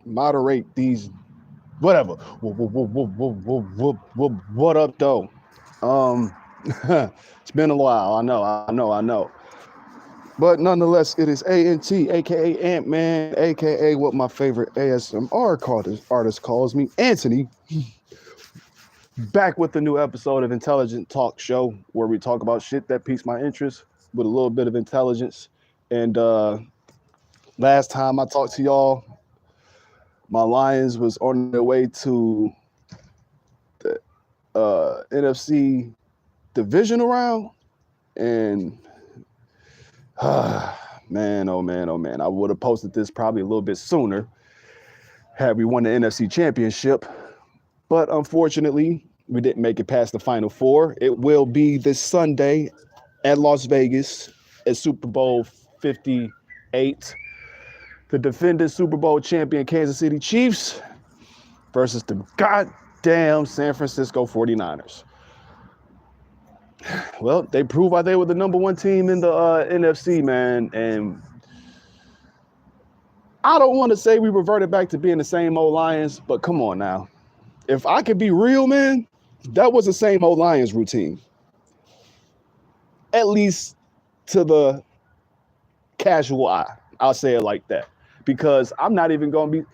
moderate these, whatever. What up, though? Um, it's been a while. I know. But nonetheless, it is ANT, aka Ant Man, aka what my favorite ASMR artist calls me, Anthony. Back with the new episode of Intelligent Talk Show, where we talk about shit that piques my interest with a little bit of intelligence. And last time I talked to y'all, my Lions was on their way to the NFC divisional round, and man, oh man, oh man, I would have posted this probably a little bit sooner had we won the NFC championship. But unfortunately, we didn't make it past the Final Four. It will be this Sunday at Las Vegas at Super Bowl 58. The defending Super Bowl champion Kansas City Chiefs versus the goddamn San Francisco 49ers. Well, they proved why they were the number one team in the NFC, man. And I don't want to say we reverted back to being the same old Lions, but come on now. If I could be real, man, that was the same old Lions routine. At least to the casual eye. I'll say it like that. Because I'm not even going to be...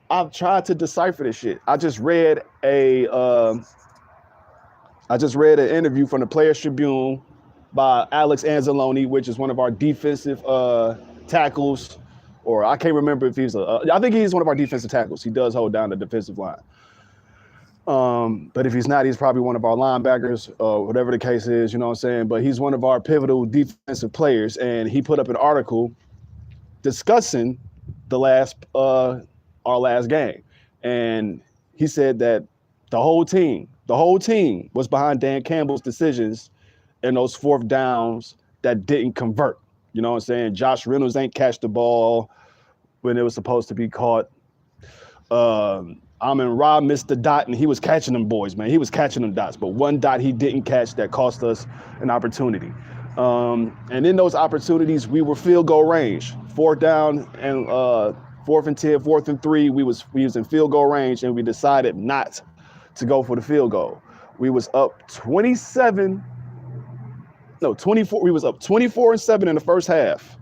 I've tried to decipher this shit. I just read an interview from the Players Tribune by Alex Anzalone, which is one of our defensive tackles, or I can't remember if he's I think he's one of our defensive tackles. He does hold down the defensive line. But if he's not, he's probably one of our linebackers, whatever the case is, you know what I'm saying? But he's one of our pivotal defensive players, and he put up an article discussing our last game. And he said that the whole team was behind Dan Campbell's decisions in those fourth downs that didn't convert. You know what I'm saying? Josh Reynolds ain't catch the ball when it was supposed to be caught. Amon-Ra missed the dot, and he was catching them boys, man. He was catching them dots, but one dot he didn't catch that cost us an opportunity. And in those opportunities, we were field goal range. Fourth down and 4th and 10, 4th and 3, we was in field goal range, and we decided not to go for the field goal. We was up 24. We was up 24-7 in the first half.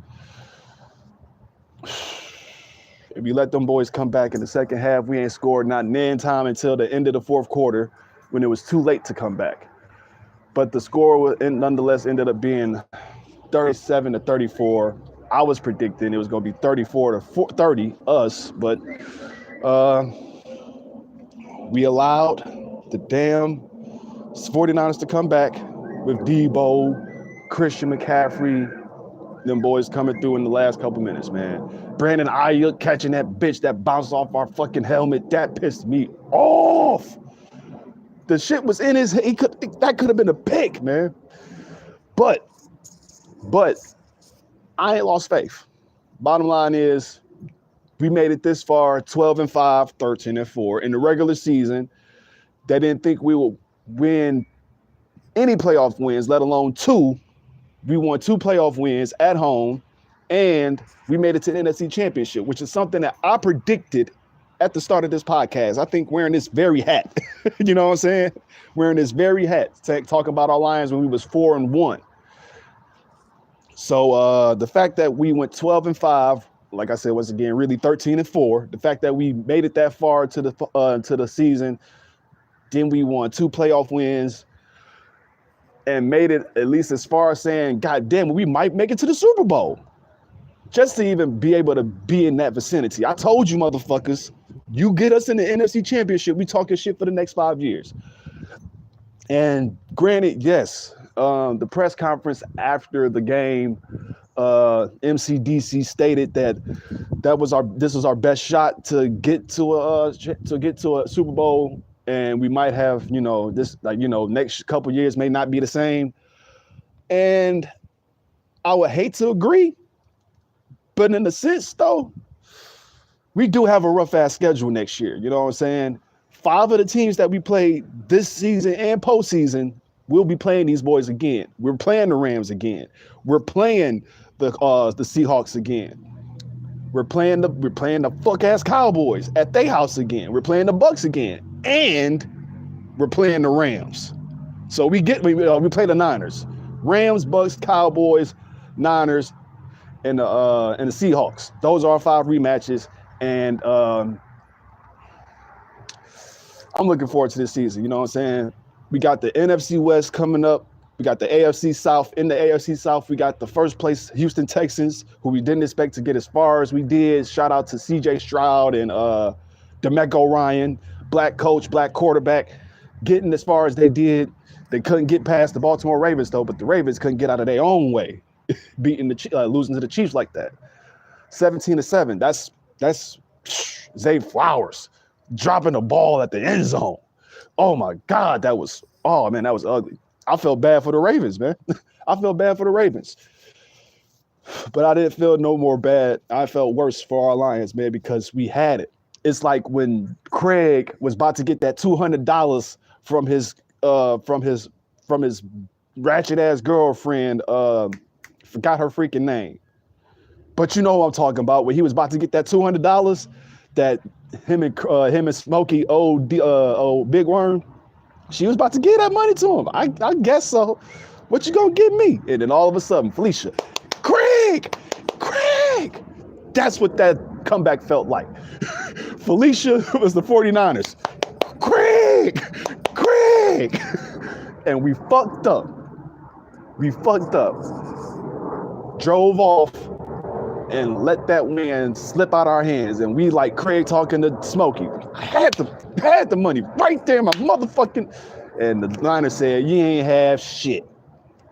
If you let them boys come back in the second half, we ain't scored not in time until the end of the fourth quarter when it was too late to come back. But the score nonetheless ended up being 37-34. I was predicting it was going to be 34-30 us, but we allowed the damn 49ers to come back with Debo, Christian McCaffrey, them boys coming through in the last couple minutes, man. Brandon Ayuk catching that bitch that bounced off our fucking helmet. That pissed me off. The shit was in his head. That could have been a pick, man. But I ain't lost faith. Bottom line is we made it this far, 12-5, 13-4. In the regular season, they didn't think we would win any playoff wins, let alone two. We won 2 playoff wins at home, and we made it to the NFC Championship, which is something that I predicted at the start of this podcast. I think wearing this very hat, you know what I'm saying? Wearing this very hat, talking about our Lions when we was 4-1. So the fact that we went 12-5, like I said, once again, really 13-4. The fact that we made it that far to the season, then we won 2 playoff wins, and made it at least as far as saying, God damn, we might make it to the Super Bowl. Just to even be able to be in that vicinity. I told you, motherfuckers, you get us in the NFC Championship, we talking shit for the next 5 years. And granted, yes, the press conference after the game, MCDC stated that this was our best shot to get to a Super Bowl. And we might have, next couple years may not be the same. And I would hate to agree. But in a sense, though, we do have a rough-ass schedule next year. You know what I'm saying? 5 of the teams that we played this season and postseason, we'll be playing these boys again. We're playing the Rams again. We're playing the Seahawks again. We're playing the fuck ass Cowboys at their house again. We're playing the Bucks again, and we're playing the Rams. So we play the Niners, Rams, Bucks, Cowboys, Niners, and the Seahawks. Those are our 5 rematches, and I'm looking forward to this season. You know what I'm saying? We got the NFC West coming up. We got the AFC South. In the AFC South, we got the first place Houston Texans, who we didn't expect to get as far as we did. Shout out to C.J. Stroud and DeMeco Ryan, black coach, black quarterback, getting as far as they did. They couldn't get past the Baltimore Ravens, though, but the Ravens couldn't get out of their own way, losing to the Chiefs like that. 17-7. That's Zay Flowers dropping the ball at the end zone. Oh my God, that was ugly. I felt bad for the Ravens, man. I felt bad for the Ravens. But I didn't feel no more bad. I felt worse for our Lions, man, because we had it. It's like when Craig was about to get that $200 from his ratchet ass girlfriend. Forgot her freaking name. But you know what I'm talking about. When he was about to get that $200, that him and Smokey, old Big Worm, she was about to give that money to him. I guess so. What you gonna give me? And then all of a sudden, Felicia, Craig. That's what that comeback felt like. Felicia was the 49ers. Craig. And we fucked up. Drove off and let that win slip out our hands. And we like Craig talking to Smokey. I had the money right there, my motherfucking. And the Niners said, you ain't have shit.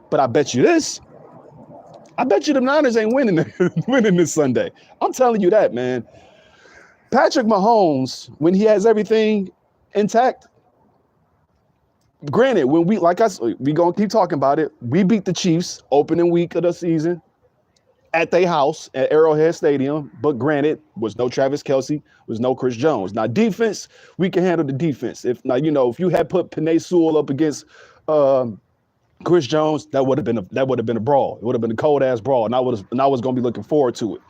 But I bet you this. I bet you the Niners ain't winning this Sunday. I'm telling you that, man. Patrick Mahomes, when he has everything intact, granted, when we gonna keep talking about it. We beat the Chiefs opening week of the season at their house at Arrowhead Stadium. But granted, was no Travis Kelce, was no Chris Jones. Now defense, we can handle the defense. If you had put Penei Sewell up against Chris Jones, that would have been a brawl. It would have been a cold ass brawl, and I was gonna be looking forward to it.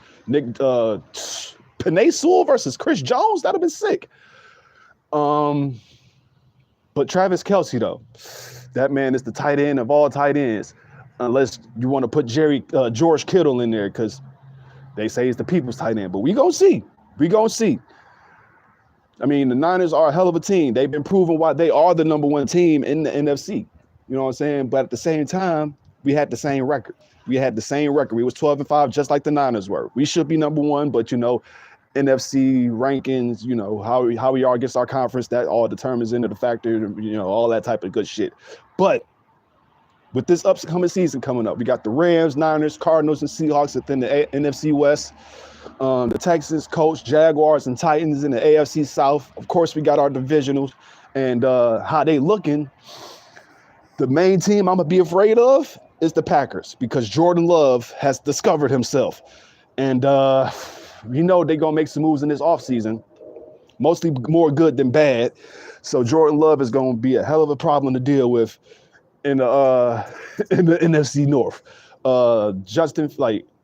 Penei Sewell versus Chris Jones, that'd have been sick. But Travis Kelce, though, that man is the tight end of all tight ends, unless you want to put George Kittle in there, because they say he's the people's tight end. But we gonna see. I mean, the Niners are a hell of a team. They've been proving why they are the number 1 team in the NFC. You know what I'm saying? But at the same time, we had the same record. We was 12-5, just like the Niners were. We should be number 1, but NFC rankings, how we are against our conference, that all determines into the factor, all that type of good shit. But with this upcoming season coming up, we got the Rams, Niners, Cardinals, and Seahawks within the NFC West. The Texans, Colts, Jaguars, and Titans in the AFC South. Of course, we got our divisionals and how they looking. The main team I'm going to be afraid of is the Packers, because Jordan Love has discovered himself. And they're going to make some moves in this offseason, mostly more good than bad. So Jordan Love is going to be a hell of a problem to deal with in the NFC North. I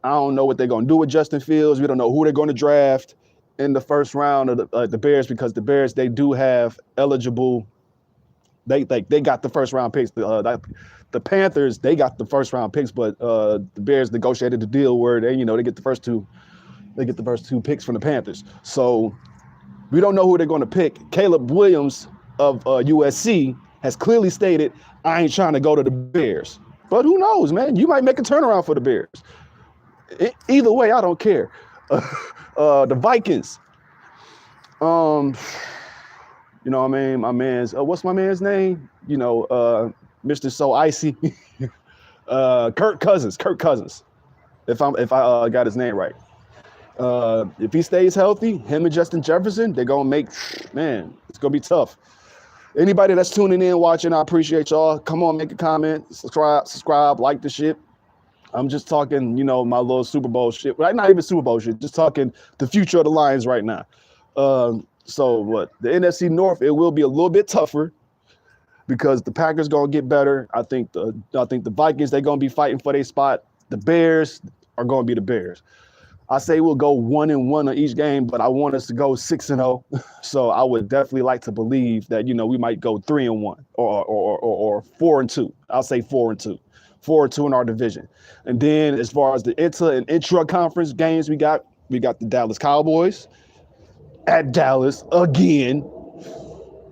don't know what they're going to do with Justin Fields. We don't know who they're going to draft in the first round of the Bears, because the Bears, they do have eligible. They got the first round picks. The Panthers, they got the first round picks, but the Bears negotiated the deal where they get the first two. They get the first 2 picks from the Panthers. So we don't know who they're going to pick. Caleb Williams of USC has clearly stated, I ain't trying to go to the Bears. But who knows, man? You might make a turnaround for the Bears. Either way, I don't care. The Vikings. What I mean? My man's, what's my man's name? Mr. So Icy. Kirk Cousins. If I got his name right. If he stays healthy, him and Justin Jefferson, they're going to make, man, it's going to be tough. Anybody that's tuning in, watching, I appreciate y'all. Come on, make a comment, subscribe, like the shit. I'm just talking, my little Super Bowl shit. Right, not even Super Bowl shit, just talking the future of the Lions right now. So what? The NFC North, it will be a little bit tougher because the Packers going to get better. I think the Vikings, they're going to be fighting for their spot. The Bears are going to be the Bears. I say we'll go 1-1 on each game, but I want us to go 6-0. So I would definitely like to believe that, we might go 3-1 or 4-2. I'll say 4-2. 4-2 in our division. And then as far as the inter and intra-conference games we got the Dallas Cowboys at Dallas again.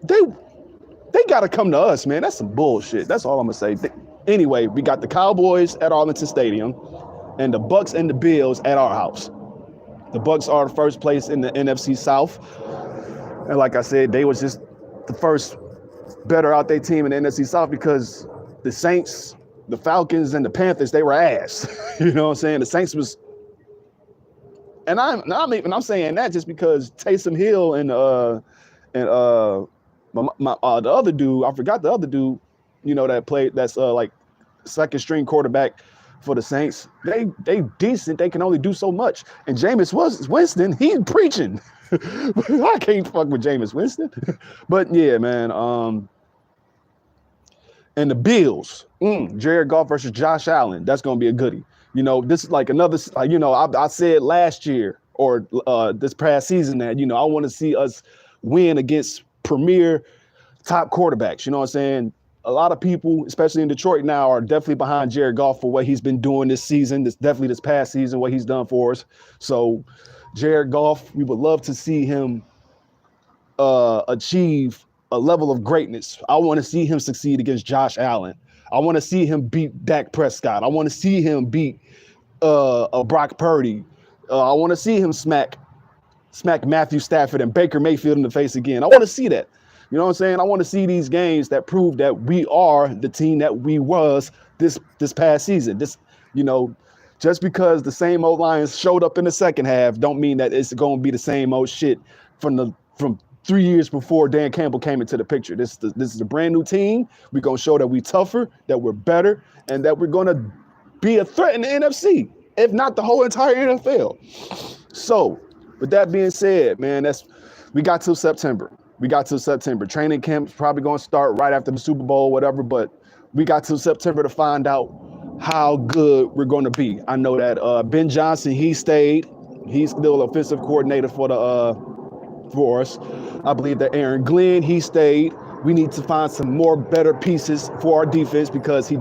They got to come to us, man. That's some bullshit. That's all I'm going to say. Anyway, we got the Cowboys at Arlington Stadium and the Bucks and the Bills at our house. The Bucks are the first place in the NFC South. And like I said, they was just the first better out their team in the NFC South because the Saints, the Falcons, and the Panthers, they were ass. You know what I'm saying? The Saints was, and I'm saying that just because Taysom Hill and the other dude, I forgot the other dude, that played, that's like second string quarterback for the Saints. They decent. They can only do so much. And Jameis Winston, he's preaching. I can't fuck with Jameis Winston. But yeah, man. And the Bills, Jared Goff versus Josh Allen. That's gonna be a goodie. This is like another. I said last year or this past season that I want to see us win against premier top quarterbacks. You know what I'm saying? A lot of people, especially in Detroit now, are definitely behind Jared Goff for what he's been doing this season. This past season, what he's done for us. So Jared Goff, we would love to see him achieve a level of greatness. I want to see him succeed against Josh Allen. I want to see him beat Dak Prescott. I want to see him beat Brock Purdy. I want to see him smack Matthew Stafford and Baker Mayfield in the face again. I want to see that. You know what I'm saying? I want to see these games that prove that we are the team that we was this past season. Just because the same old Lions showed up in the second half don't mean that it's going to be the same old shit from 3 years before Dan Campbell came into the picture. This is a brand new team. We're going to show that we're tougher, that we're better, and that we're going to be a threat in the NFC, if not the whole entire NFL. So with that being said, man, we got till September. Training camp's probably going to start right after the Super Bowl, whatever, but we got till September to find out how good we're going to be. I know that Ben Johnson, he stayed. He's still offensive coordinator for us. I believe that Aaron Glenn, he stayed. We need to find some more better pieces for our defense because we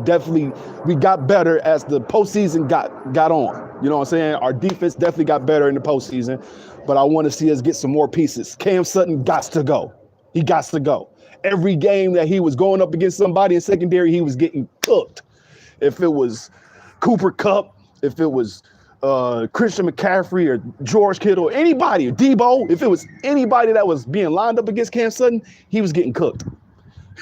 got better as the postseason got on. You know what I'm saying? Our defense definitely got better in the postseason, but I want to see us get some more pieces. Cam Sutton got to go. He got to go. Every game that he was going up against somebody in secondary, he was getting cooked. If it was Cooper Kupp, if it was Christian McCaffrey or George Kittle, anybody, or Debo, if it was anybody that was being lined up against Cam Sutton, he was getting cooked.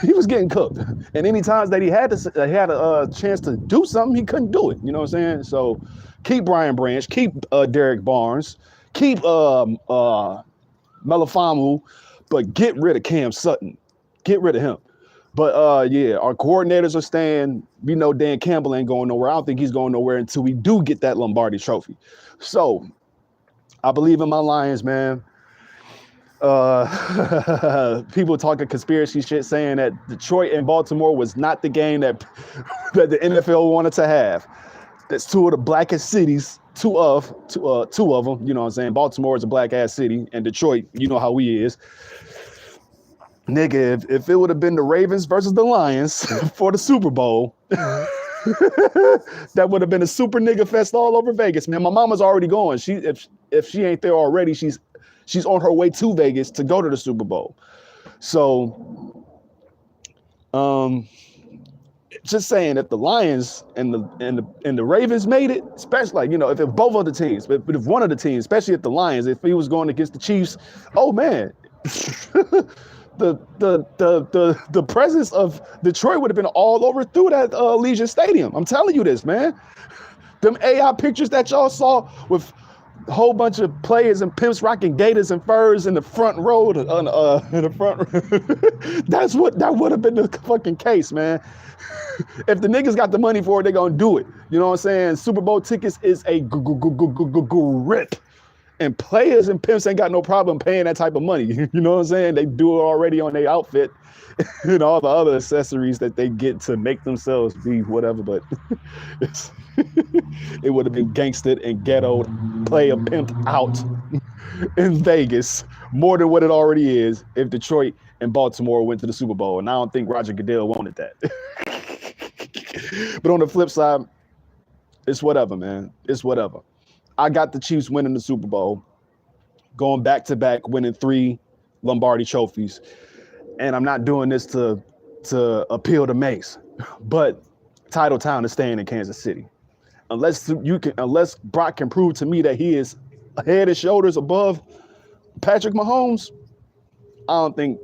He was getting cooked. And any times that he had a chance to do something, he couldn't do it. You know what I'm saying? So keep Brian Branch, keep Derek Barnes, keep Melifonwu, but get rid of Cam Sutton. Get rid of him. But yeah, our coordinators are staying. We know Dan Campbell ain't going nowhere. I don't think he's going nowhere until we do get that Lombardi trophy. So I believe in my Lions, man. People talking conspiracy shit saying that Detroit and Baltimore was not the game that the NFL wanted to have. That's two of the blackest cities, two of them. You know what I'm saying? Baltimore is a black ass city, and Detroit, you know how we is. Nigga, if it would have been the Ravens versus the Lions for the Super Bowl, that would have been a super nigga fest all over Vegas, man. My mama's already going. If she ain't there already, she's on her way to Vegas to go to the Super Bowl. So, just saying, if the Lions and the Ravens made it, especially if both of the teams, but if one of the teams, especially if the Lions, if he was going against the Chiefs, oh man. The presence of Detroit would have been all over through that Legion Stadium. I'm telling you this, man. Them AI pictures that y'all saw with a whole bunch of players and pimps rocking gators and furs in the front row, that would have been the fucking case, man. If the niggas got the money for it, they're gonna do it. You know what I'm saying? Super Bowl tickets is a grip. And players and pimps ain't got no problem paying that type of money. You know what I'm saying? They do it already on their outfit and all the other accessories that they get to make themselves be whatever. But it would have been gangstered and ghettoed, player pimped out in Vegas more than what it already is if Detroit and Baltimore went to the Super Bowl. And I don't think Roger Goodell wanted that. But on the flip side, it's whatever, man. It's whatever. I got the Chiefs winning the Super Bowl, going back-to-back, winning 3 Lombardi trophies. And I'm not doing this to appeal to Mace, but Title Town is staying in Kansas City. Unless Brock can prove to me that he is head and shoulders above Patrick Mahomes, I don't think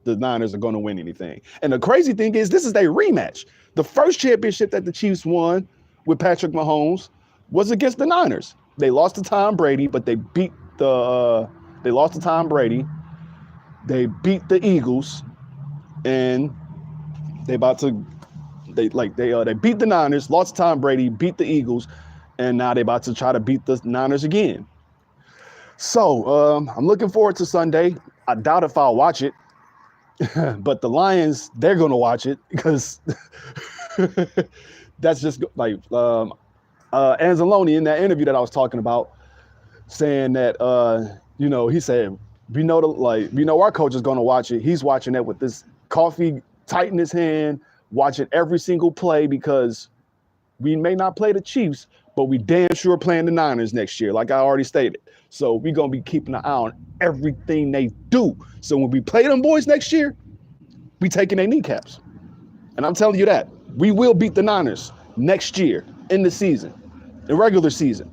the Niners are going to win anything. And the crazy thing is, this is a rematch. The first championship that the Chiefs won with Patrick Mahomes was against the Niners. They lost to Tom Brady, but they beat the Eagles, and they beat the Niners, lost to Tom Brady, beat the Eagles, and now they about to try to beat the Niners again. So I'm looking forward to Sunday. I doubt if I'll watch it, but the Lions, they're going to watch it because that's just like Anzalone in that interview that I was talking about, saying that he said we know our coach is going to watch it. He's watching it with this coffee tight in his hand, watching every single play because we may not play the Chiefs, but we damn sure playing the Niners next year, like I already stated. So we're going to be keeping an eye on everything they do. So when we play them boys next year, we taking their kneecaps. And I'm telling you that. We will beat the Niners next year in the season, the regular season.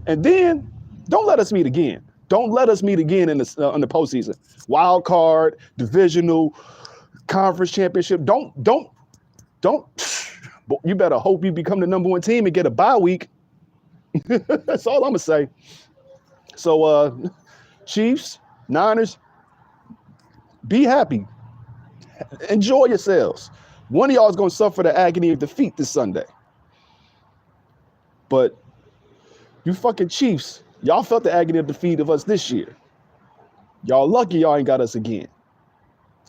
And then don't let us meet again. Don't let us meet again in the postseason. Wild card, divisional, conference championship. Don't. You better hope you become the number 1 team and get a bye week. That's all I'm going to say. So, Chiefs, Niners, be happy. Enjoy yourselves. One of y'all is going to suffer the agony of defeat this Sunday. But you fucking Chiefs, y'all felt the agony of defeat of us this year. Y'all lucky y'all ain't got us again.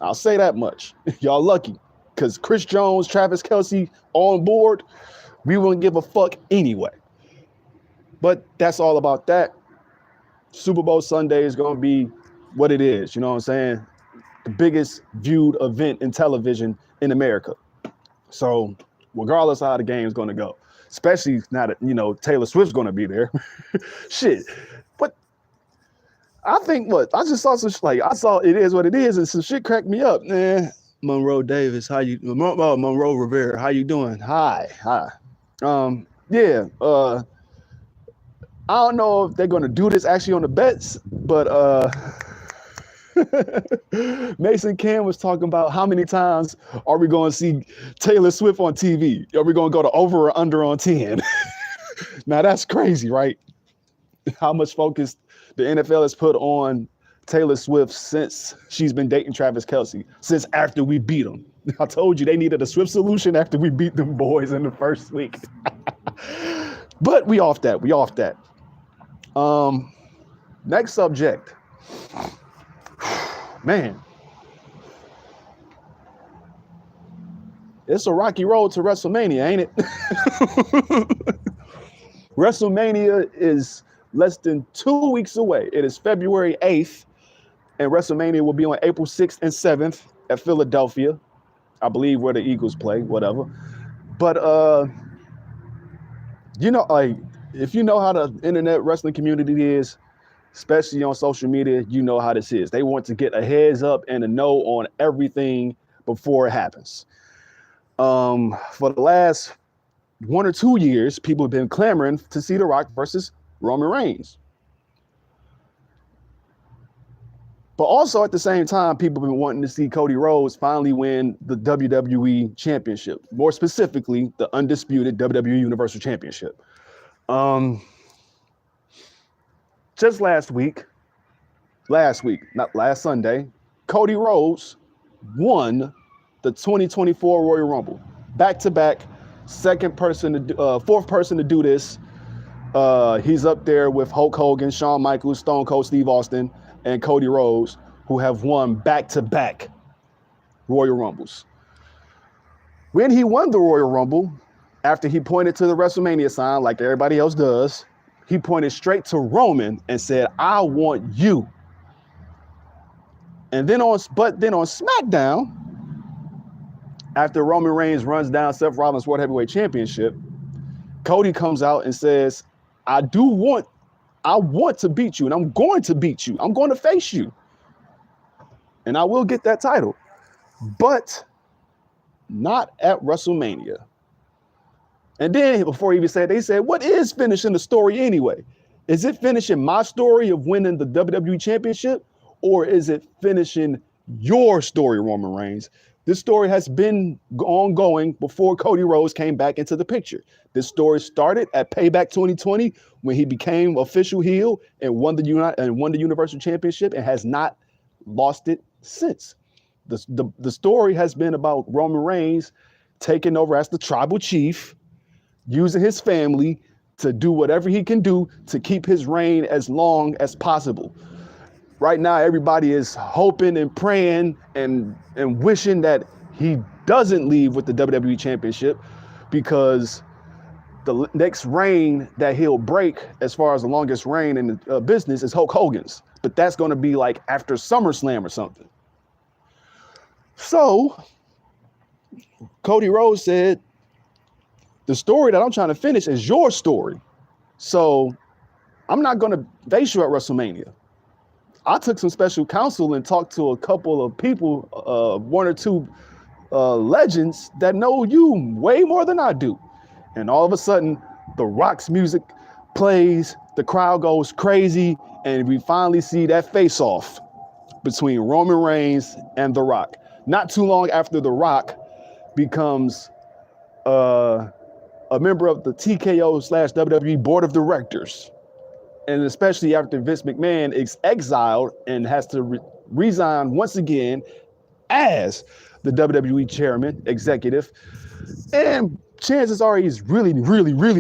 I'll say that much. Y'all lucky. Because Chris Jones, Travis Kelce on board, we wouldn't give a fuck anyway. But that's all about that. Super Bowl Sunday is going to be what it is. You know what I'm saying? The biggest viewed event in television in America. So regardless of how the game is going to go, especially now that, Taylor Swift's going to be there. Shit. But I think I just saw some, I saw It Is What It Is, and some shit cracked me up, man. Monroe Davis, Monroe Rivera, how you doing? Hi. I don't know if they're going to do this actually on the bets, but Mason Cam was talking about how many times are we going to see Taylor Swift on TV? Are we going to go to over or under on 10? Now that's crazy, right? How much focus the NFL has put on Taylor Swift since she's been dating Travis Kelce, since after we beat them. I told you they needed a Swift solution after we beat them boys in the first week. But we off that. Next subject. Man. It's a rocky road to WrestleMania, ain't it? WrestleMania is less than 2 weeks away. It is February 8th, and WrestleMania will be on April 6th and 7th at Philadelphia. I believe where the Eagles play, whatever. But, if you know how the internet wrestling community is, especially on social media, you know how this is. They want to get a heads up and a know on everything before it happens. For the last 1 or 2 years, people have been clamoring to see The Rock versus Roman Reigns. But also at the same time, people have been wanting to see Cody Rhodes finally win the WWE Championship, more specifically, the undisputed WWE Universal Championship. Just last week, not last Sunday, Cody Rhodes won the 2024 Royal Rumble. Back-to-back, fourth person to do this He's up there with Hulk Hogan, Shawn Michaels, Stone Cold Steve Austin, and Cody Rhodes, who have won back-to-back Royal Rumbles. When he won the Royal Rumble, after he pointed to the WrestleMania sign like everybody else does, he pointed straight to Roman and said, "I want you." And then on SmackDown, after Roman Reigns runs down Seth Rollins' World Heavyweight Championship, Cody comes out and says, I want to beat you, and I'm going to beat you. I'm going to face you. And I will get that title. But not at WrestleMania. And then before he even said, they said, what is finishing the story anyway? Is it finishing my story of winning the WWE Championship? Or is it finishing your story, Roman Reigns? This story has been ongoing before Cody Rhodes came back into the picture. This story started at Payback 2020 when he became official heel and won the Universal Championship and has not lost it since. The story has been about Roman Reigns taking over as the tribal chief, using his family to do whatever he can do to keep his reign as long as possible. Right now, everybody is hoping and praying and wishing that he doesn't leave with the WWE Championship, because the next reign that he'll break, as far as the longest reign in the business, is Hulk Hogan's. But that's going to be like after SummerSlam or something. So Cody Rhodes said, the story that I'm trying to finish is your story. So I'm not going to face you at WrestleMania. I took some special counsel and talked to a couple of people, one or two legends that know you way more than I do. And all of a sudden, The Rock's music plays, the crowd goes crazy, and we finally see that face-off between Roman Reigns and The Rock. Not too long after The Rock becomes a member of the TKO/WWE Board of Directors. And especially after Vince McMahon is exiled and has to resign once again as the WWE chairman, executive. And chances are he's really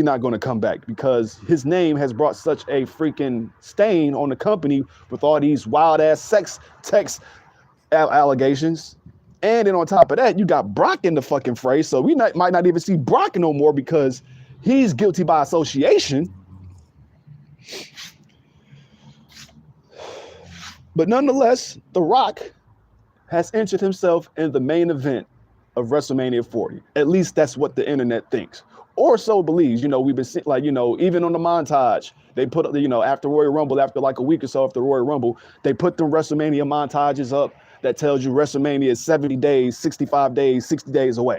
not going to come back, because his name has brought such a freaking stain on the company with all these wild ass sex text allegations. And then on top of that, you got Brock in the fucking fray. So we might not even see Brock no more, because he's guilty by association. But nonetheless, The Rock has entered himself in the main event of WrestleMania 40. At least that's what the internet thinks, or so believes. You know, we've been seeing, like, you know, even on the montage, they put, you know, after Royal Rumble, after like a week or so after Royal Rumble, they put the WrestleMania montages up that tells you WrestleMania is 70 days, 65 days, 60 days away.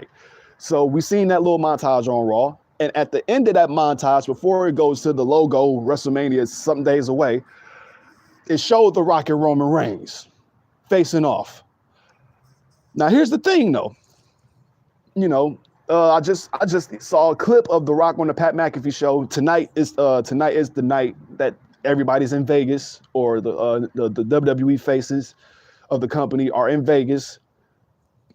So we've seen that little montage on Raw. And at the end of that montage, before it goes to the logo, WrestleMania is some days away, it showed The Rock and Roman Reigns facing off. Now, here's the thing, though. You know, I just saw a clip of The Rock on the Pat McAfee show. Tonight is the night that everybody's in Vegas, or the WWE faces of the company are in Vegas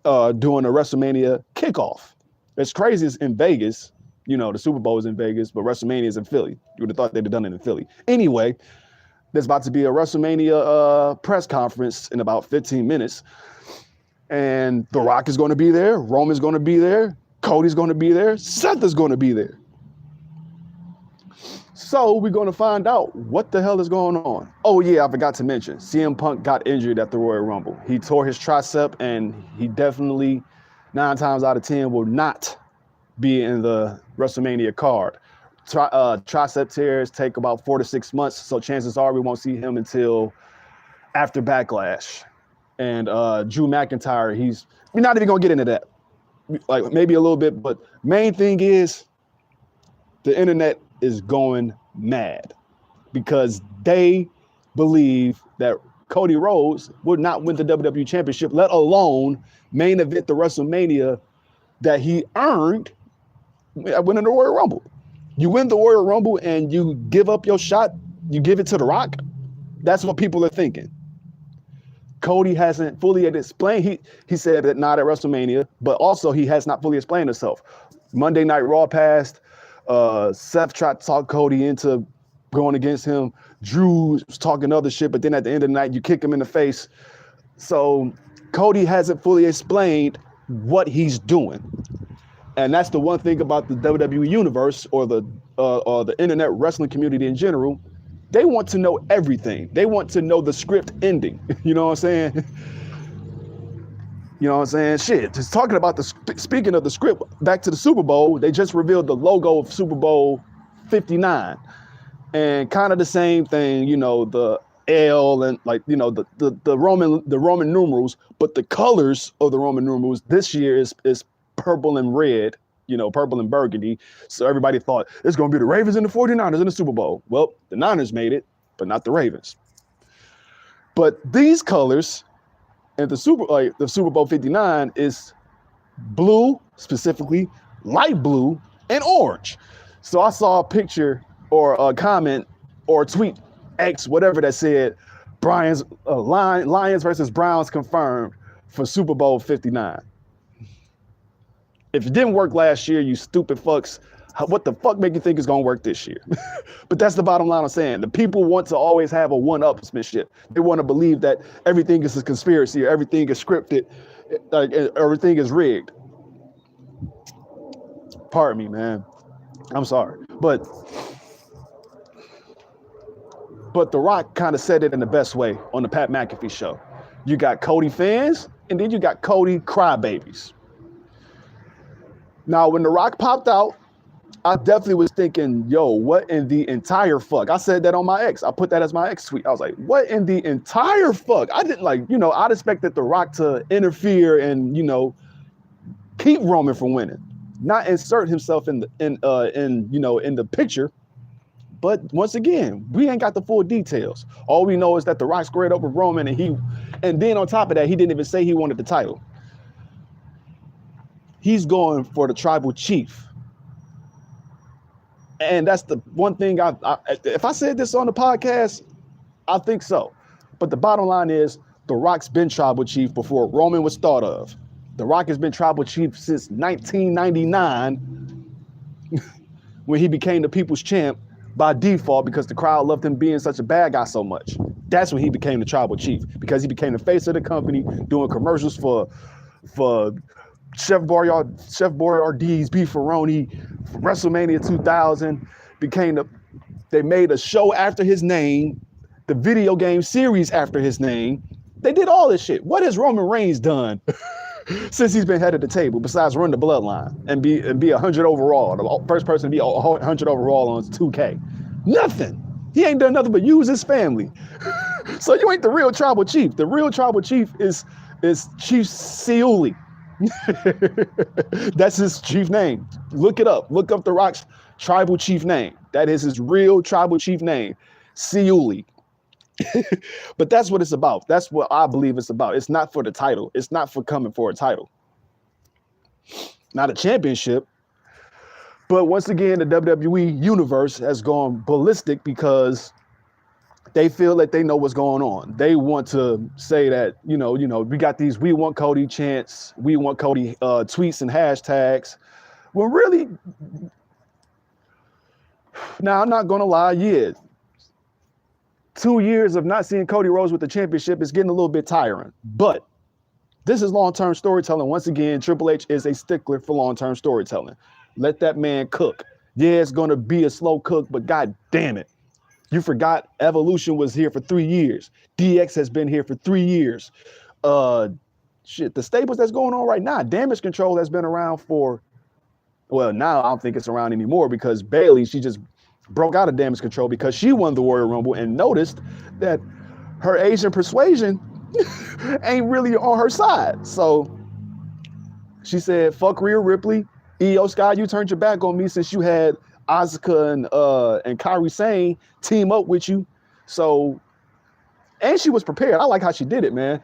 doing a WrestleMania kickoff. It's crazy, it's in Vegas. You know, the Super Bowl is in Vegas, but WrestleMania is in Philly. You would have thought they'd have done it in Philly. Anyway, there's about to be a WrestleMania press conference in about 15 minutes. And The Rock is going to be there. Roman's going to be there. Cody's going to be there. Seth is going to be there. So we're going to find out what the hell is going on. Oh, yeah, I forgot to mention, CM Punk got injured at the Royal Rumble. He tore his tricep, and he definitely, 9 times out of 10, will not be in the WrestleMania card. Tricep tears take about 4 to 6 months, so chances are we won't see him until after Backlash. And Drew McIntyre, we're not even gonna get into that. Like, maybe a little bit, but main thing is the internet is going mad because they believe that Cody Rhodes would not win the WWE Championship, let alone main event the WrestleMania that he earned winning the Royal Rumble. You win the Royal Rumble and you give up your shot, you give it to The Rock. That's what people are thinking. Cody hasn't fully explained. He said that not at WrestleMania, but also he has not fully explained himself. Monday Night Raw passed. Seth tried to talk Cody into going against him. Drew was talking other shit, but then at the end of the night, you kick him in the face. So Cody hasn't fully explained what he's doing. And that's the one thing about the WWE universe or the internet wrestling community in general. They want to know everything. They want to know the script ending. You know what I'm saying? You know what I'm saying? Shit, just talking about speaking of the script, back to the Super Bowl, they just revealed the logo of Super Bowl 59. And kind of the same thing, you know, the L and like, you know, the Roman numerals, but the colors of the Roman numerals this year is purple and red, you know, purple and burgundy. So everybody thought it's going to be the Ravens and the 49ers in the Super Bowl. Well, the Niners made it, but not the Ravens. But these colors and the Super Bowl 59 is blue, specifically light blue and orange. So I saw a picture or a comment or a tweet, X, whatever, that said Lions versus Browns confirmed for Super Bowl 59. If it didn't work last year, you stupid fucks, what the fuck make you think it's gonna work this year? But that's the bottom line I'm saying. The people want to always have a one-upsmanship. They want to believe that everything is a conspiracy or everything is scripted, everything is rigged. Pardon me, man. I'm sorry. But The Rock kind of said it in the best way on the Pat McAfee show. You got Cody fans, and then you got Cody crybabies. Now, when The Rock popped out, I definitely was thinking, yo, what in the entire fuck? I said that on my ex. I put that as my ex tweet. I was like, what in the entire fuck? I didn't I'd expected The Rock to interfere and, you know, keep Roman from winning, not insert himself in the picture. But once again, we ain't got the full details. All we know is that The Rock squared up with Roman, and then on top of that, he didn't even say he wanted the title. He's going for the tribal chief. And that's the one thing if I said this on the podcast, I think so. But the bottom line is The Rock's been tribal chief before Roman was thought of. The Rock has been tribal chief since 1999 when he became the people's champ by default because the crowd loved him being such a bad guy so much. That's when he became the tribal chief, because he became the face of the company, doing commercials for Chef Boyardee's Beefaroni, WrestleMania 2000, they made a show after his name, the video game series after his name. They did all this shit. What has Roman Reigns done since he's been head of the table besides run the bloodline and be 100 overall, the first person to be 100 overall on 2K? Nothing. He ain't done nothing but use his family. So you ain't the real tribal chief. The real tribal chief is Chief Seuli. That's his chief name. Look it up. Look up The Rock's tribal chief name. That is his real tribal chief name, Seuli. But that's what it's about. That's what I believe it's about. It's not for the title. It's not for coming for a title. Not a championship. But once again, the WWE universe has gone ballistic because they feel that they know what's going on. They want to say that, we got these "We Want Cody" chants, "We Want Cody" tweets and hashtags. Well, really, now I'm not going to lie, 2 years of not seeing Cody Rhodes with the championship is getting a little bit tiring. But this is long-term storytelling. Once again, Triple H is a stickler for long-term storytelling. Let that man cook. Yeah, it's going to be a slow cook, but god damn it. You forgot Evolution was here for 3 years. DX has been here for 3 years. The stables that's going on right now, Damage Control has been around for, well, now I don't think it's around anymore because Bayley, she just broke out of Damage Control because she won the Royal Rumble and noticed that her Asian persuasion ain't really on her side. So she said, fuck Rhea Ripley. Io Sky, you turned your back on me since you had Asuka and Kairi Sane team up with you. So, and she was prepared. I like how she did it, man.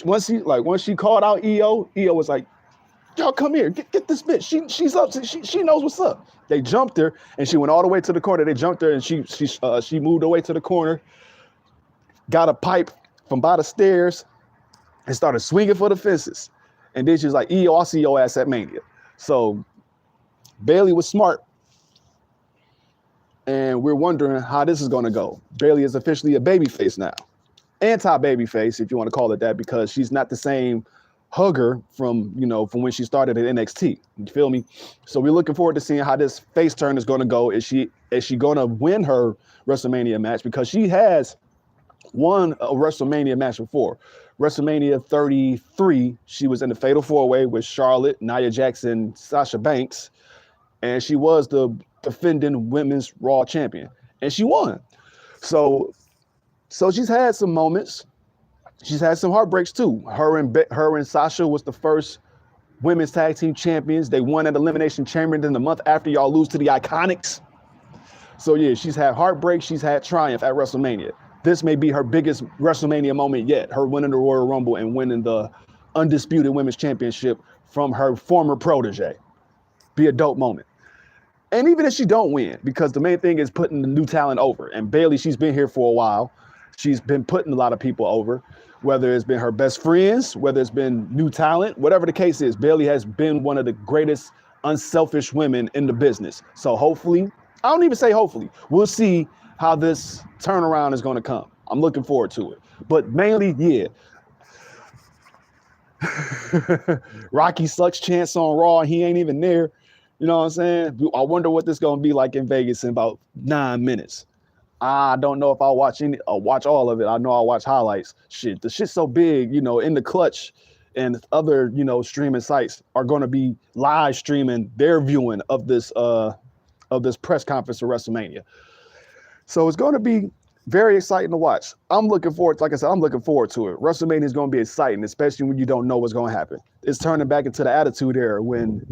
Once she called out Io was like, y'all come here, get this bitch. She's up. She knows what's up. They jumped her and she went all the way to the corner. They jumped her and she moved away to the corner, got a pipe from by the stairs and started swinging for the fences. And then she was like, Io, I'll see your ass at Mania. So Bayley was smart. and we're wondering how this is going to go. Bayley is officially a babyface now. Anti-babyface, if you want to call it that, because she's not the same hugger from when she started at NXT. You feel me? So we're looking forward to seeing how this face turn is going to go. Is she going to win her WrestleMania match? Because she has won a WrestleMania match before. WrestleMania 33, she was in the Fatal 4-Way with Charlotte, Nia Jackson, Sasha Banks, and she was the defending Women's Raw champion, and she won. So she's had some moments. She's had some heartbreaks too. Her and Sasha was the first women's tag team champions. They won at Elimination Chamber in the month after y'all lose to the Iconics. So yeah, she's had heartbreak. She's had triumph at WrestleMania. This may be her biggest WrestleMania moment yet. Her winning the Royal Rumble and winning the undisputed women's championship from her former protege. Be a dope moment. And even if she don't win, because the main thing is putting the new talent over. And Bayley, she's been here for a while. She's been putting a lot of people over, whether it's been her best friends, whether it's been new talent, whatever the case is. Bayley has been one of the greatest unselfish women in the business. So hopefully, I don't even say hopefully, we'll see how this turnaround is going to come. I'm looking forward to it. But mainly, yeah. Rocky sucks chance on Raw. He ain't even there. You know what I'm saying? I wonder what this is going to be like in Vegas in about 9 minutes. I don't know if I'll watch all of it. I know I'll watch highlights. Shit, the shit's so big, In the Clutch and other, streaming sites are going to be live streaming their viewing of this press conference for WrestleMania. So it's going to be very exciting to watch. I'm looking forward to it. WrestleMania is going to be exciting, especially when you don't know what's going to happen. It's turning back into the Attitude Era and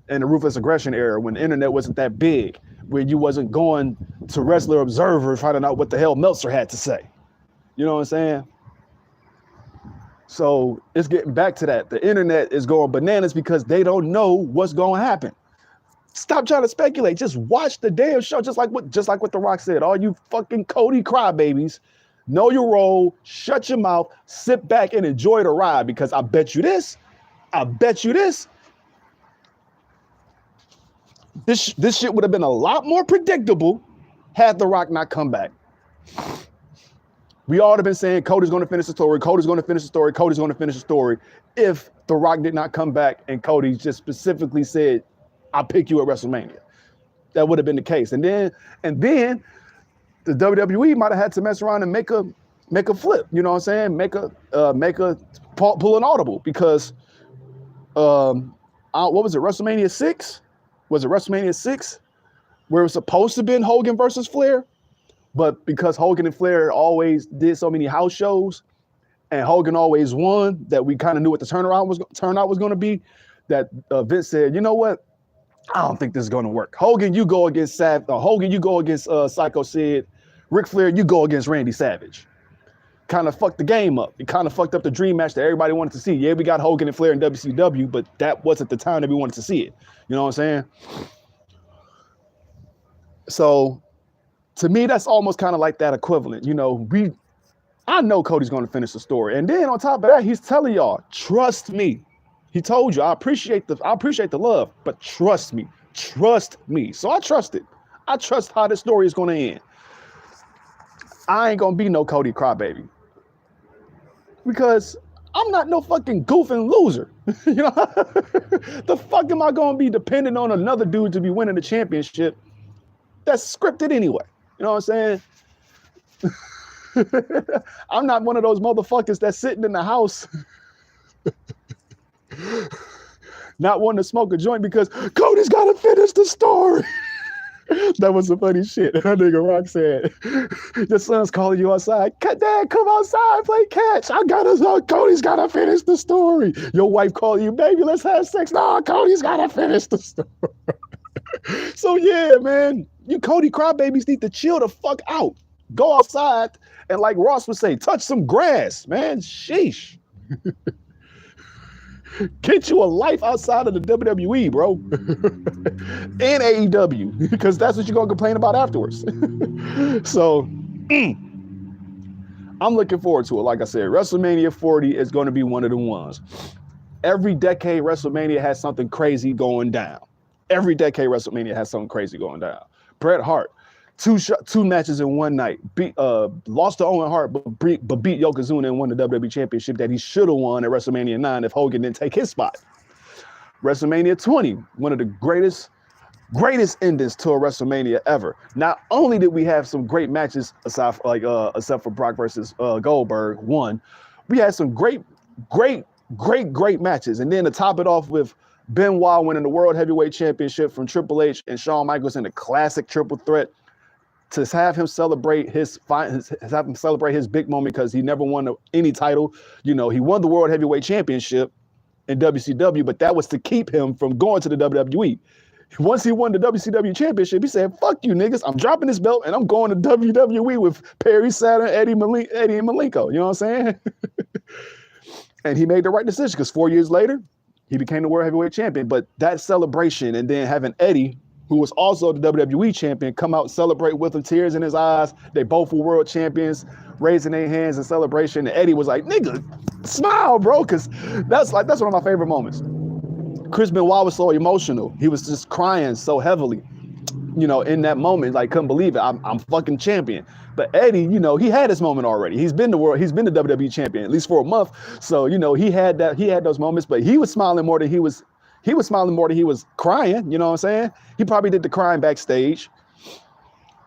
the Ruthless Aggression Era, when the internet wasn't that big, where you wasn't going to Wrestler Observer finding out what the hell Meltzer had to say. You know what I'm saying? So it's getting back to that. The internet is going bananas because they don't know what's going to happen. Stop trying to speculate. Just watch the damn show. Just like what The Rock said. All you fucking Cody crybabies, know your role, shut your mouth, sit back and enjoy the ride, because I bet you this. This shit would have been a lot more predictable had The Rock not come back. We all have been saying Cody's going to finish the story if The Rock did not come back and Cody just specifically said, I'll pick you at WrestleMania. That would have been the case. And then the WWE might have had to mess around and make a flip. You know what I'm saying? Pull an audible, because what was it? WrestleMania 6? Was it WrestleMania 6? Where it was supposed to have been Hogan versus Flair, but because Hogan and Flair always did so many house shows and Hogan always won, that we kind of knew what the turnout was going to be, that Vince said, you know what? I don't think this is going to work. Hogan, you go against Psycho Sid. Ric Flair, you go against Randy Savage. Kind of fucked the game up. It kind of fucked up the dream match that everybody wanted to see. Yeah, we got Hogan and Flair in WCW, but that wasn't the time that we wanted to see it. You know what I'm saying? So to me, that's almost kind of like that equivalent. I know Cody's going to finish the story. And then on top of that, he's telling y'all, trust me. He told you, I appreciate the love, but trust me. So I trust it. I trust how this story is going to end. I ain't going to be no Cody crybaby, because I'm not no fucking goofing loser. The fuck am I going to be dependent on another dude to be winning the championship? That's scripted anyway. You know what I'm saying? I'm not one of those motherfuckers that's sitting in the house not wanting to smoke a joint because Cody's got to finish the story. That was some funny shit. That nigga Rock said, your son's calling you outside. Dad, come outside, play catch. Cody's got to finish the story. Your wife calling you, baby, let's have sex. No, Cody's got to finish the story. So yeah, man, you Cody crybabies need to chill the fuck out. Go outside and, like Ross would say, touch some grass, man. Sheesh. Get you a life outside of the WWE, bro. And AEW, because that's what you're going to complain about afterwards. So, I'm looking forward to it. Like I said, WrestleMania 40 is going to be one of the ones. Every decade, WrestleMania has something crazy going down. Bret Hart, two matches in one night. Lost to Owen Hart, but beat Yokozuna and won the WWE Championship that he should have won at WrestleMania 9 if Hogan didn't take his spot. WrestleMania 20, one of the greatest endings to a WrestleMania ever. Not only did we have some great matches except for Brock versus Goldberg, one, we had some great matches. And then to top it off with Benoit winning the World Heavyweight Championship from Triple H and Shawn Michaels in a classic triple threat, to have him celebrate his big moment because he never won any title. You know, he won the World Heavyweight Championship in WCW, but that was to keep him from going to the WWE. Once he won the WCW Championship, he said, "Fuck you niggas, I'm dropping this belt and I'm going to WWE with Perry Saturn, Eddie and Malenko." You know what I'm saying? And he made the right decision because 4 years later, he became the World Heavyweight Champion. But that celebration and then having Eddie, who was also the WWE champion, come out and celebrate with him, tears in his eyes. They both were world champions, raising their hands in celebration. And Eddie was like, "Nigga, smile, bro," because that's one of my favorite moments. Chris Benoit was so emotional. He was just crying so heavily, you know, in that moment. Like, couldn't believe it. I'm fucking champion. But Eddie, you know, he had his moment already. He's been the WWE champion, at least for a month. So, you know, he had those moments, but he was smiling more than he was crying, you know what I'm saying? He probably did the crying backstage.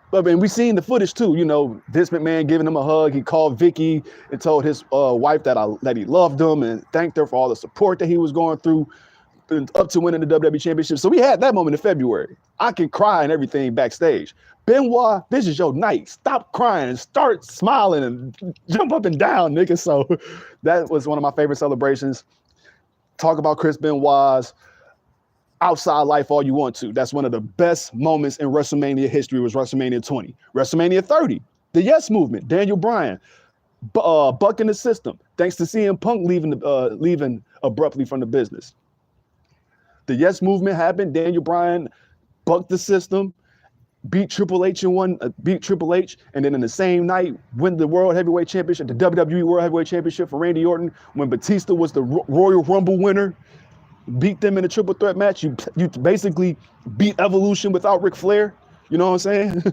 But we seen the footage too, you know, Vince McMahon giving him a hug. He called Vicky and told his wife that he loved him and thanked her for all the support that he was going through up to winning the WWE Championship. So we had that moment in February. I can cry and everything backstage. Benoit, this is your night. Stop crying and start smiling and jump up and down, nigga. So that was one of my favorite celebrations. Talk about Chris Benoit's outside life all you want to. That's one of the best moments in WrestleMania history was WrestleMania 20. WrestleMania 30, the Yes Movement, Daniel Bryan, bucking the system, thanks to CM Punk leaving abruptly from the business. The Yes Movement happened. Daniel Bryan bucked the system, beat Triple H, and then in the same night win the World Heavyweight Championship, the WWE World Heavyweight Championship for Randy Orton when Batista was the Royal Rumble winner. Beat them in a triple threat match. You basically beat Evolution without Ric Flair. You know what I'm saying?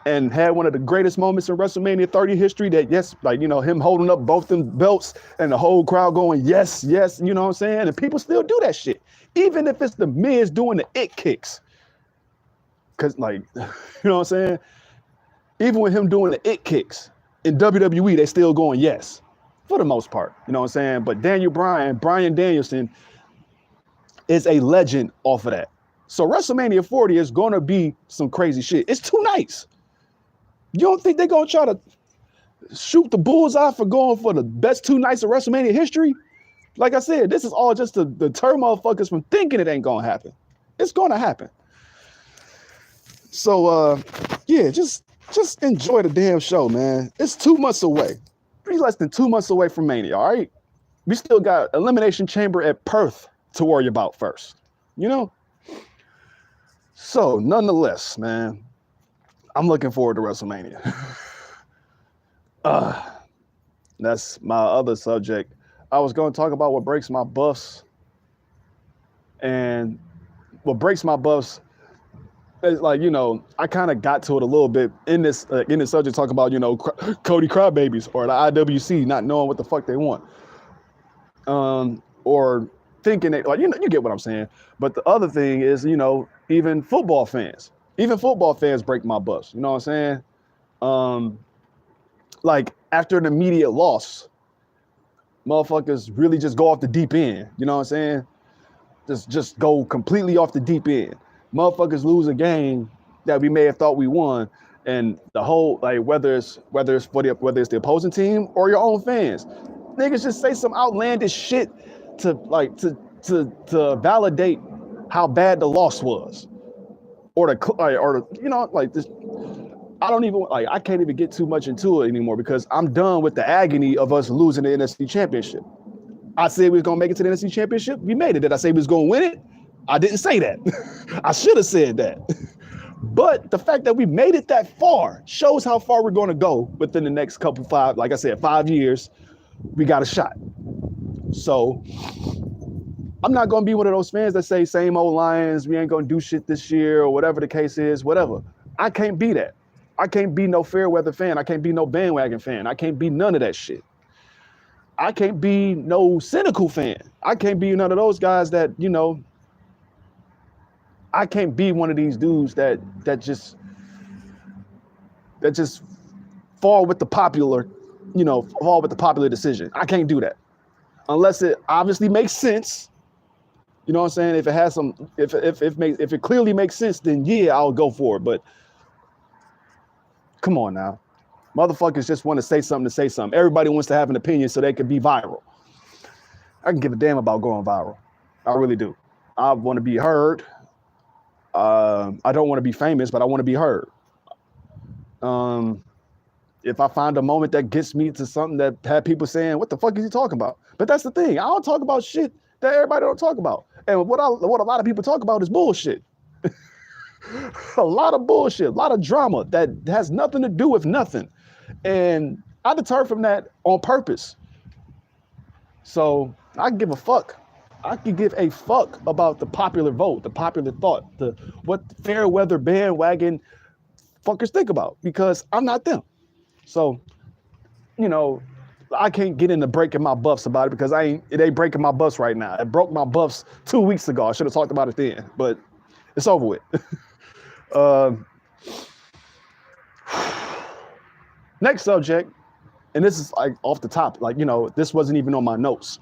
And had one of the greatest moments in WrestleMania 30 history that, yes, like, you know, him holding up both them belts and the whole crowd going, yes, yes, you know what I'm saying? And people still do that shit. Even if it's the Miz doing the it kicks. Because, like, you know what I'm saying? Even with him doing the it kicks in WWE, they still going yes. For the most part, you know what I'm saying? But Bryan Danielson is a legend off of that. So WrestleMania 40 is going to be some crazy shit. It's 2 nights. You don't think they're going to try to shoot the bullseye for going for the best 2 nights of WrestleMania history? Like I said, this is all just to deter motherfuckers from thinking it ain't going to happen. It's going to happen. So, yeah, just enjoy the damn show, man. It's 2 months away. Pretty less than 2 months away from Mania, all right? We still got Elimination Chamber at Perth to worry about first, you know? So, nonetheless, man, I'm looking forward to WrestleMania. That's my other subject. I was going to talk about what breaks my buffs. And what breaks my buffs is, like, you know, I kind of got to it a little bit in this subject, talking about, you know, Cody Crybabies or the IWC not knowing what the fuck they want. Or thinking that, like, you know, you get what I'm saying. But the other thing is, you know, even football fans break my buffs. You know what I'm saying? Like, after an immediate loss, motherfuckers really just go off the deep end. You know what I'm saying? Just go completely off the deep end. Motherfuckers lose a game that we may have thought we won, and the whole, like, whether it's the opposing team or your own fans, niggas just say some outlandish shit to validate how bad the loss was, or you know, like this. I can't even get too much into it anymore because I'm done with the agony of us losing the NFC Championship. I said we was gonna make it to the NFC Championship. We made it. Did I say we was gonna win it? I didn't say that. I should have said that. But the fact that we made it that far shows how far we're going to go within the next 5 years. We got a shot. So I'm not going to be one of those fans that say same old Lions, we ain't going to do shit this year or whatever the case is, whatever. I can't be that. I can't be no fair weather fan. I can't be no bandwagon fan. I can't be none of that shit. I can't be no cynical fan. I can't be none of those guys that, you know, I can't be one of these dudes that just fall with the popular, fall with the popular decision. I can't do that unless it obviously makes sense. You know what I'm saying? If it has some, if it clearly makes sense, then yeah, I'll go for it. But come on now, motherfuckers just want to say something to say something. Everybody wants to have an opinion so they can be viral. I can give a damn about going viral. I really do. I want to be heard. I don't want to be famous, but I want to be heard. If I find a moment that gets me to something that had people saying, "What the fuck is he talking about?" But that's the thing. I don't talk about shit that everybody don't talk about. And what a lot of people talk about is bullshit. A lot of bullshit, a lot of drama that has nothing to do with nothing. And I deter from that on purpose. So I give a fuck. I could give a fuck about the popular vote, the popular thought, what fair weather bandwagon fuckers think about, because I'm not them. So, I can't get into breaking my buffs about it because it ain't breaking my buffs right now. It broke my buffs 2 weeks ago. I should have talked about it then, but it's over with. Next subject, and this is like off the top, like, this wasn't even on my notes.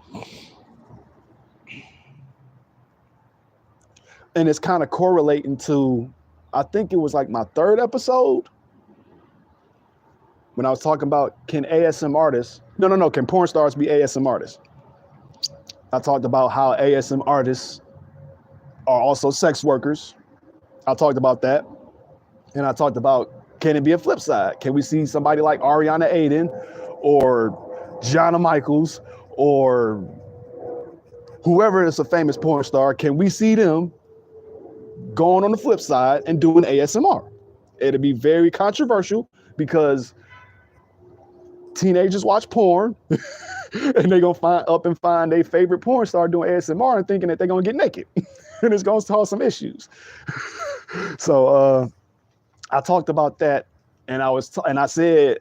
And it's kind of correlating to, I think it was like my third episode when I was talking about can porn stars be ASM artists? I talked about how ASM artists are also sex workers. I talked about that. And I talked about, can it be a flip side? Can we see somebody like Ariana Aiden or Jonna Michaels or whoever is a famous porn star? Can we see them going on the flip side and doing ASMR? It'll be very controversial because teenagers watch porn and they're gonna find their favorite porn star doing ASMR and thinking that they're gonna get naked. And it's gonna cause some issues. So I talked about that, and I said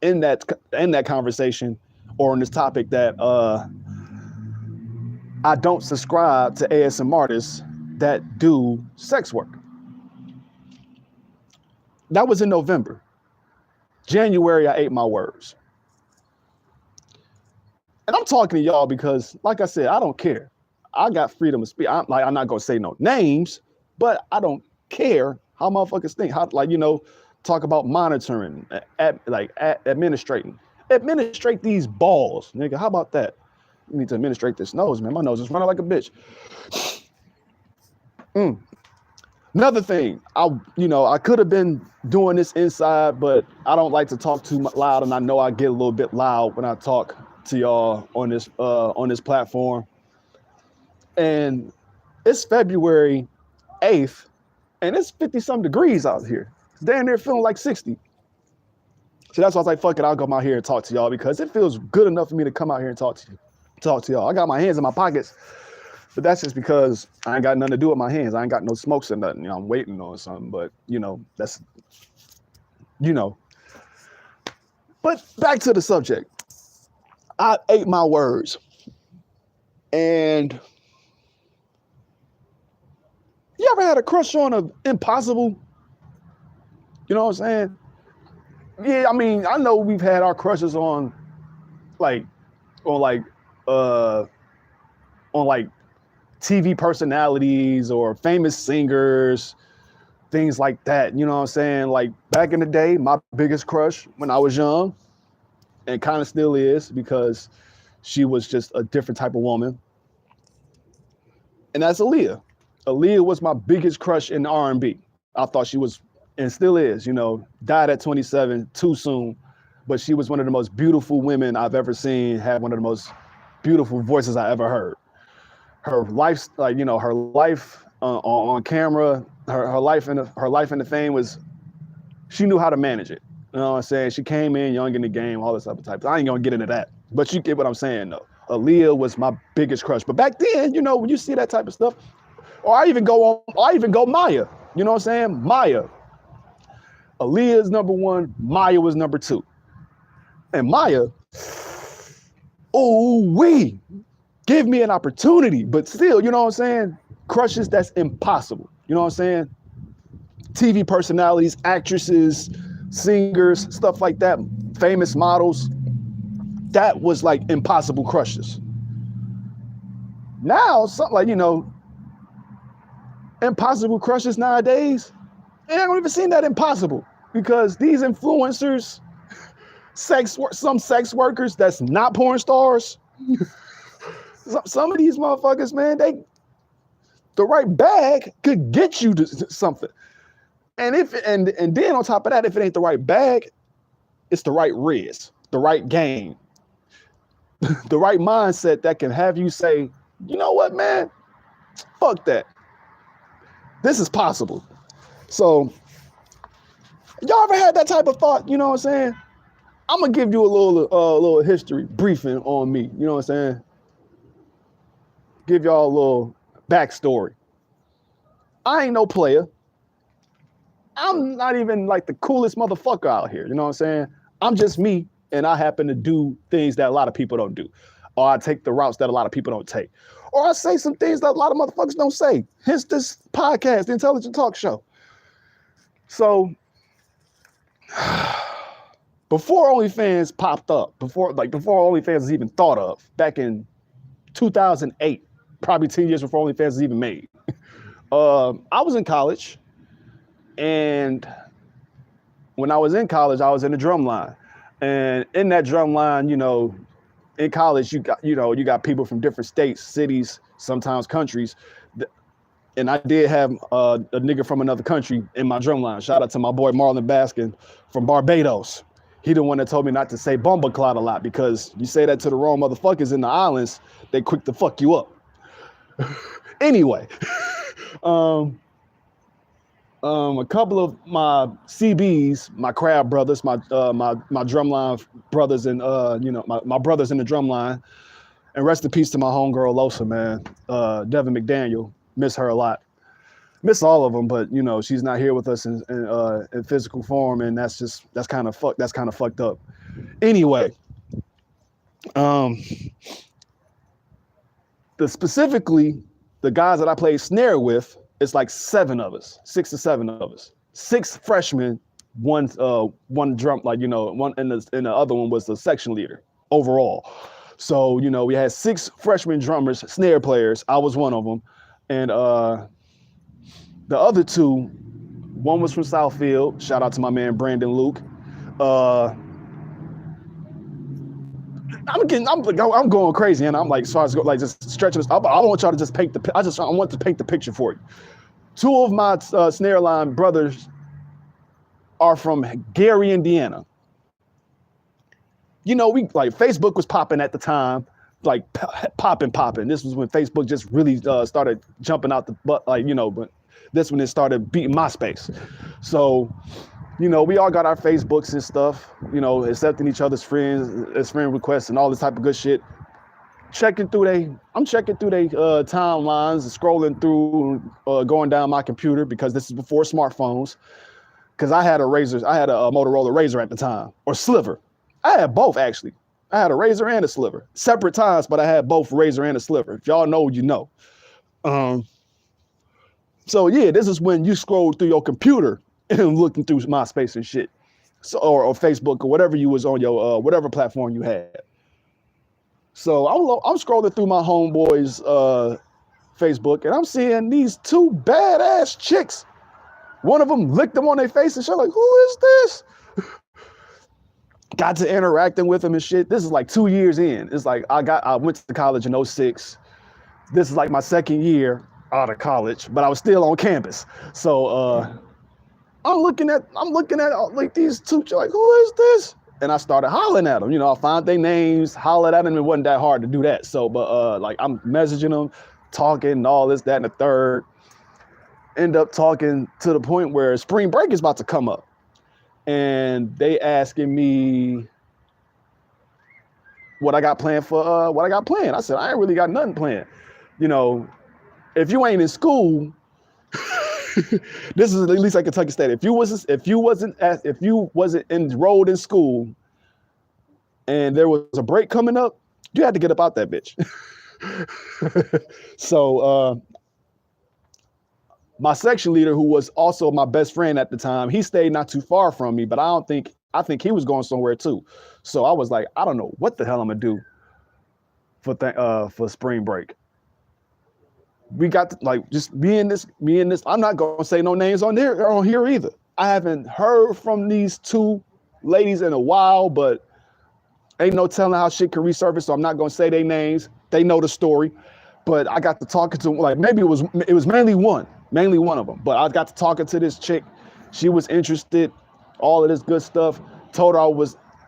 in that conversation or on this topic that I don't subscribe to ASM artists that do sex work. That was in November. January, I ate my words. And I'm talking to y'all because, like I said, I don't care. I got freedom of speech. I'm not gonna say no names, but I don't care how motherfuckers think. Talk about monitoring, administrating. Administrate these balls, nigga. How about that? You need to administrate this nose, man. My nose is running like a bitch. Another thing, I could have been doing this inside, but I don't like to talk too loud, and I know I get a little bit loud when I talk to y'all on this platform. And it's February 8th, and it's 50-some degrees out here. It's damn near feeling like 60. So that's why I was like, fuck it, I'll come out here and talk to y'all because it feels good enough for me to come out here and talk to y'all. I got my hands in my pockets, but that's just because I ain't got nothing to do with my hands. I ain't got no smokes or nothing. I'm waiting on something, but that's. But back to the subject. I ate my words. And you ever had a crush on an impossible? You know what I'm saying? Yeah, I mean, I know we've had our crushes on TV personalities or famous singers, things like that. You know what I'm saying? Like back in the day, my biggest crush when I was young, and kind of still is because she was just a different type of woman. And that's Aaliyah. Aaliyah was my biggest crush in R&B. I thought she was, and still is, died at 27, too soon. But she was one of the most beautiful women I've ever seen, had one of the most beautiful voices I ever heard. Her life, her life on camera, her life in the fame was, she knew how to manage it. You know what I'm saying? She came in young in the game, all this other type. I ain't gonna get into that, but you get what I'm saying though. Aaliyah was my biggest crush. But back then, when you see that type of stuff, or I even go Maya. You know what I'm saying? Maya. Aaliyah is number one. Maya was number two. And Maya, give me an opportunity. But still, you know what I'm saying? Crushes that's impossible. You know what I'm saying? TV personalities, actresses, singers, stuff like that, famous models. That was like impossible crushes. Now, something like, impossible crushes nowadays, I don't even seem that impossible because these influencers, some sex workers that's not porn stars, some of these motherfuckers, man, the right bag could get you to something. And then on top of that, if it ain't the right bag, it's the right riz, the right game, the right mindset that can have you say, you know what, man, fuck that. This is possible. So y'all ever had that type of thought? You know what I'm saying? I'm gonna give you a little history briefing on me. You know what I'm saying? Give y'all a little backstory. I ain't no player. I'm not even like the coolest motherfucker out here. You know what I'm saying? I'm just me, and I happen to do things that a lot of people don't do. Or I take the routes that a lot of people don't take. Or I say some things that a lot of motherfuckers don't say. Hence this podcast, the Intelligent Talk Show. So, before OnlyFans popped up, before OnlyFans was even thought of, back in 2008, probably 10 years before OnlyFans was even made, I was in college. And when I was in college, I was in the drum line. And in that drum line, in college, you got people from different states, cities, sometimes countries. And I did have a nigga from another country in my drum line. Shout out to my boy Marlon Baskin from Barbados. He the one that told me not to say bumbleclot a lot because you say that to the wrong motherfuckers in the islands, they quick to fuck you up. Anyway, a couple of my CBs, my crab brothers, my drumline brothers, and my brothers in the drumline, and rest in peace to my homegirl Losa, man, Devin McDaniel. Miss her a lot. Miss all of them, but she's not here with us in physical form, and that's kind of fucked up. Anyway, specifically the guys that I played snare with. It's like 7 of us, 6 or 7 of us, 6 freshmen, one drum, one, and the other one was the section leader overall. So, we had 6 freshman drummers, snare players. I was one of them. And the other 2, one was from Southfield. Shout out to my man, Brandon Luke. I'm going crazy, and I'm like, so I was like just stretching this. I want y'all to just paint I want to paint the picture for you. 2 of my snare line brothers are from Gary, Indiana. We like Facebook was popping at the time, like popping. This was when Facebook just really started jumping out the butt, but this when it started beating MySpace. So, we all got our Facebooks and stuff, accepting each other's friends, as friend requests and all this type of good shit. I'm checking through they timelines, scrolling through, going down my computer because this is before smartphones. Because I had a Motorola Razr at the time, or Sliver. I had both actually. I had a Razr and a Sliver, separate times, but I had both Razr and a Sliver. If y'all know, you know. So yeah, this is when you scroll through your computer and looking through MySpace and shit, so or Facebook or whatever you was on your whatever platform you had. So I'm scrolling through my homeboys' Facebook, and I'm seeing these 2 badass chicks. One of them licked them on their face and shit, like, who is this? Got to interacting with them and shit. This is like 2 years in. It's like I went to college in 2006. This is like my 2nd year out of college, but I was still on campus. So I'm looking at like these 2, like, who is this? And I started hollering at them. I found their names, hollered at them. It wasn't that hard to do that. So, but like I'm messaging them, talking and all this, that, and the third. End up talking to the point where spring break is about to come up. And they asking me what I got planned for, what I got planned. I said, I ain't really got nothing planned. If you ain't in school, This is at least like Kentucky State. If you wasn't enrolled in school and there was a break coming up, you had to get up out that bitch. So my section leader, who was also my best friend at the time, he stayed not too far from me, but I think he was going somewhere too. So I was like, I don't know what the hell I'm gonna do for spring break. We got to, like, just me and this. I'm not gonna say no names on here either. I haven't heard from these two ladies in a while, but ain't no telling how shit can resurface. So I'm not gonna say their names. They know the story. But I got to talking to, like, maybe it was mainly one of them. But I got to talking to this chick. She was interested, all of this good stuff. Told her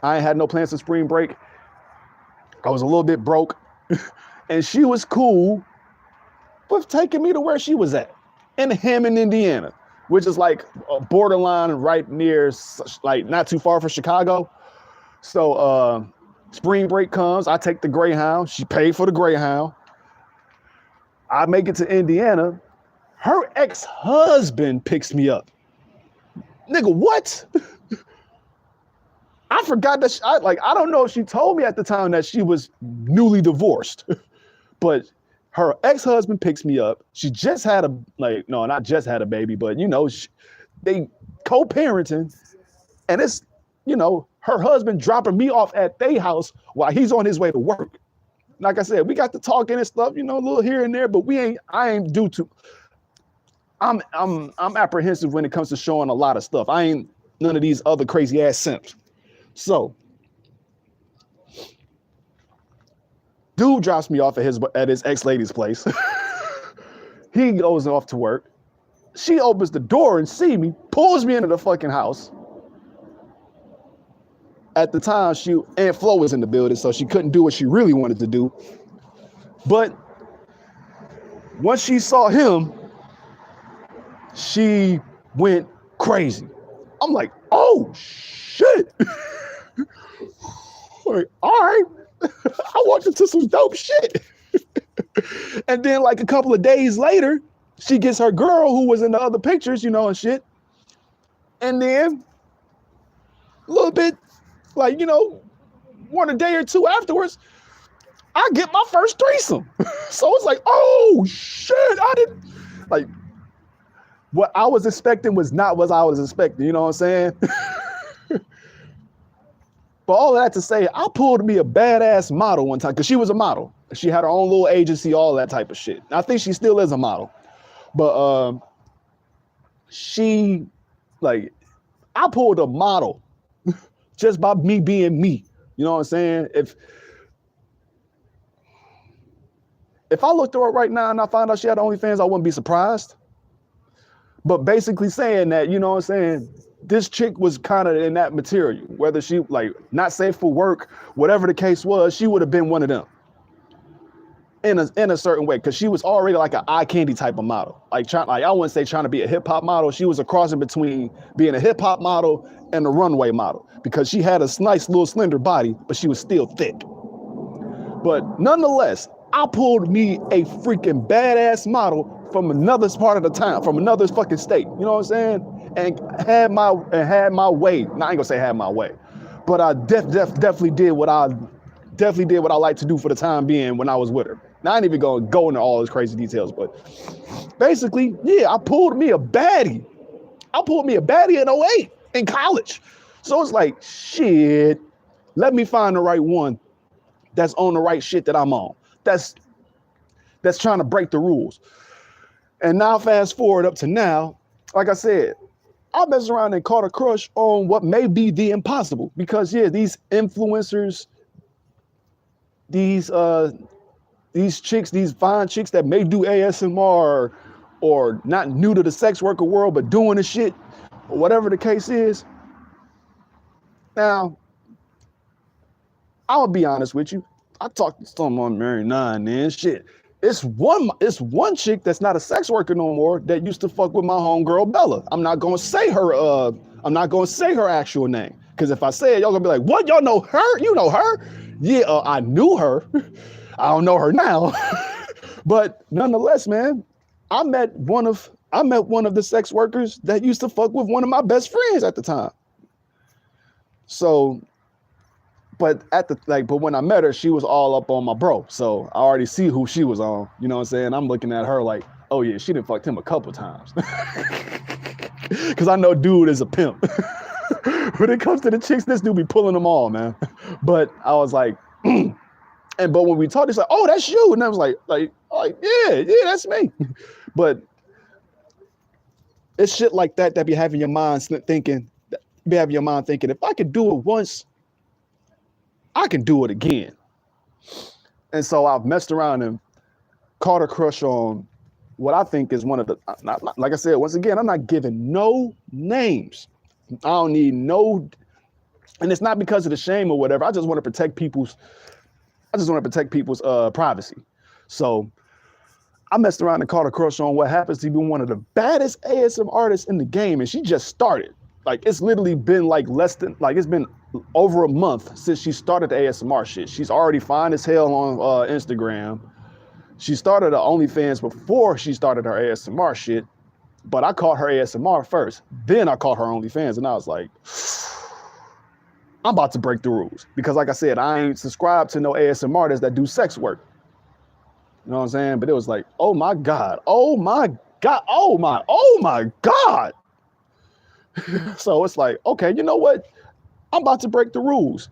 I ain't had no plans for spring break. I was a little bit broke. And she was cool with taking me to where she was at, in Hammond, Indiana, which is like a borderline right near, like not too far from Chicago. So spring break comes, I take the Greyhound. She paid for the Greyhound. I make it to Indiana. Her ex-husband picks me up. Nigga, what? I forgot that I don't know if she told me at the time that she was newly divorced, but her ex-husband picks me up. She just had not just had a baby, but they co-parenting, and it's, her husband dropping me off at their house while he's on his way to work. Like I said, we got to talking and stuff, a little here and there, but I ain't due to. I'm apprehensive when it comes to showing a lot of stuff. I ain't none of these other crazy ass simps. So, dude drops me off at his ex-lady's place. He goes off to work. She opens the door and see me, pulls me into the fucking house. At the time, Aunt Flo was in the building, so she couldn't do what she really wanted to do. But once she saw him, she went crazy. I'm like, oh shit. Like, all right. I walked into some dope shit. And then like a couple of days later, she gets her girl who was in the other pictures, and shit. And then a little bit, like, a day or two afterwards, I get my first threesome. So it's like, oh shit, I didn't, like, what I was expecting was not what I was expecting, you know what I'm saying? But all that to say, I pulled me a badass model one time, because she was a model. She had her own little agency, all that type of shit. I think she still is a model. But I pulled a model just by me being me. You know what I'm saying? If I looked her up right now and I found out she had OnlyFans, I wouldn't be surprised. But basically saying that, you know what I'm saying, this chick was kind of in that material, whether she, like, not safe for work, whatever the case was, she would have been one of them in a certain way, because she was already like an eye candy type of model. I wouldn't say trying to be a hip hop model. She was a crossing between being a hip hop model and a runway model, because she had a nice little slender body, but she was still thick. But nonetheless, I pulled me a freaking badass model from another part of the town, from another fucking state. You know what I'm saying? And had my way. Now, I ain't gonna say had my way, but I definitely did what I like to do for the time being when I was with her. Now, I ain't even gonna go into all those crazy details, but basically, yeah, I pulled me a baddie. In 08 in college. So it's like, shit, let me find the right one that's on the right shit that I'm on. That's trying to break the rules. And now fast forward up to now, like I said, I messed around and caught a crush on what may be the impossible, because these influencers, these chicks, these fine chicks that may do ASMR or not new to the sex worker world, but doing the shit, or whatever the case is. Now, I'll be honest with you. I talked to some on Mary 9, man. Shit. It's one chick that's not a sex worker no more that used to fuck with my homegirl Bella. I'm not gonna say her actual name, because if I say it, y'all gonna be like, what? Y'all know her? You know her? Yeah, I knew her. I don't know her now. But nonetheless, man, I I met one of the sex workers that used to fuck with one of my best friends at the time. So, but when I met her, she was all up on my bro. So I already see who she was on. You know what I'm saying? I'm looking at her like, oh yeah, she done fucked him a couple times. Cause I know dude is a pimp. When it comes to the chicks, this dude be pulling them all, man. But I was like, but when we talked, it's like, oh, that's you. And I was like, yeah, that's me. But it's shit like that be having your mind thinking, if I could do it once, I can do it again. And so I've messed around and caught a crush on what I think is one of the, like I said, once again, I'm not giving no names. I don't need no, and it's not because of the shame or whatever. I just want to protect people's privacy. So I messed around and caught a crush on what happens to be one of the baddest ASM artists in the game. And she just started. Like, it's literally been it's been over a month since she started the ASMR shit. She's already fine as hell on Instagram. She started her OnlyFans before she started her ASMR shit. But I caught her ASMR first. Then I caught her OnlyFans. And I was like, I'm about to break the rules. Because like I said, I ain't subscribed to no ASMR artists that do sex work. You know what I'm saying? But it was like, oh my God. Oh my God. Oh my God. So it's like, okay, you know what? I'm about to break the rules.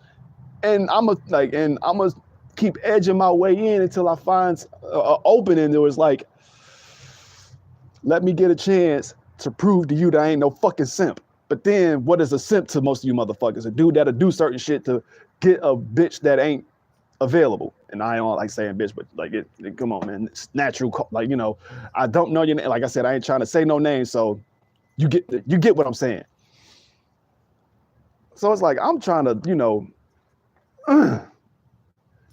And I'm gonna keep edging my way in until I find an opening that was like, let me get a chance to prove to you that I ain't no fucking simp. But then what is a simp to most of you motherfuckers? A dude that'll do certain shit to get a bitch that ain't available. And I don't like saying bitch, but like come on, man. It's natural. Like, you know, I don't know your name. Like I said, I ain't trying to say no name. So you get what I'm saying. So it's like, I'm trying to, you know,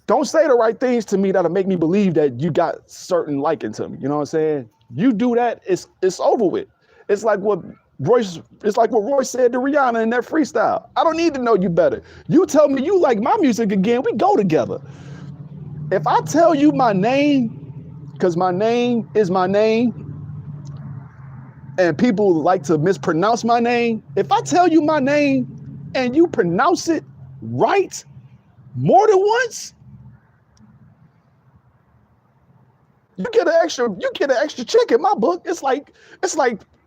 don't say the right things to me that'll make me believe that you got certain liking to me. You know what I'm saying? You do that, it's over with. It's like what Royce said to Rihanna in that freestyle. I don't need to know you better. You tell me you like my music again, we go together. If I tell you my name, because my name is my name, and people like to mispronounce my name, if I tell you my name and you pronounce it right more than once, you get an extra check in my book. It's like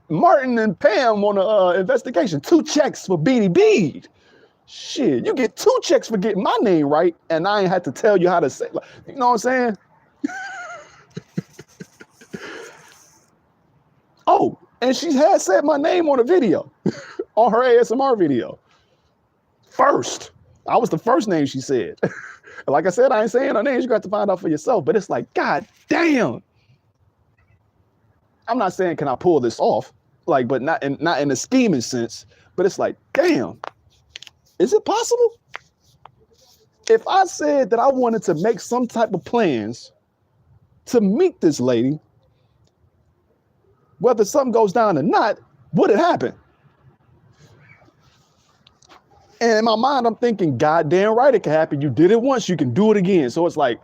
Martin and Pam on an investigation. 2 checks for Beanie Bead. Shit, you get 2 checks for getting my name right, and I ain't had to tell you how to say. You know what I'm saying? Oh, and she had said my name on a video, on her ASMR video. First, I was the first name she said. Like I said, I ain't saying her name. You got to find out for yourself. But it's like, God damn. I'm not saying can I pull this off, like, but not in a scheming sense. But it's like, damn, is it possible? If I said that I wanted to make some type of plans to meet this lady, whether something goes down or not, would it happen? And in my mind, I'm thinking, goddamn right, it can happen. You did it once, you can do it again. So it's like,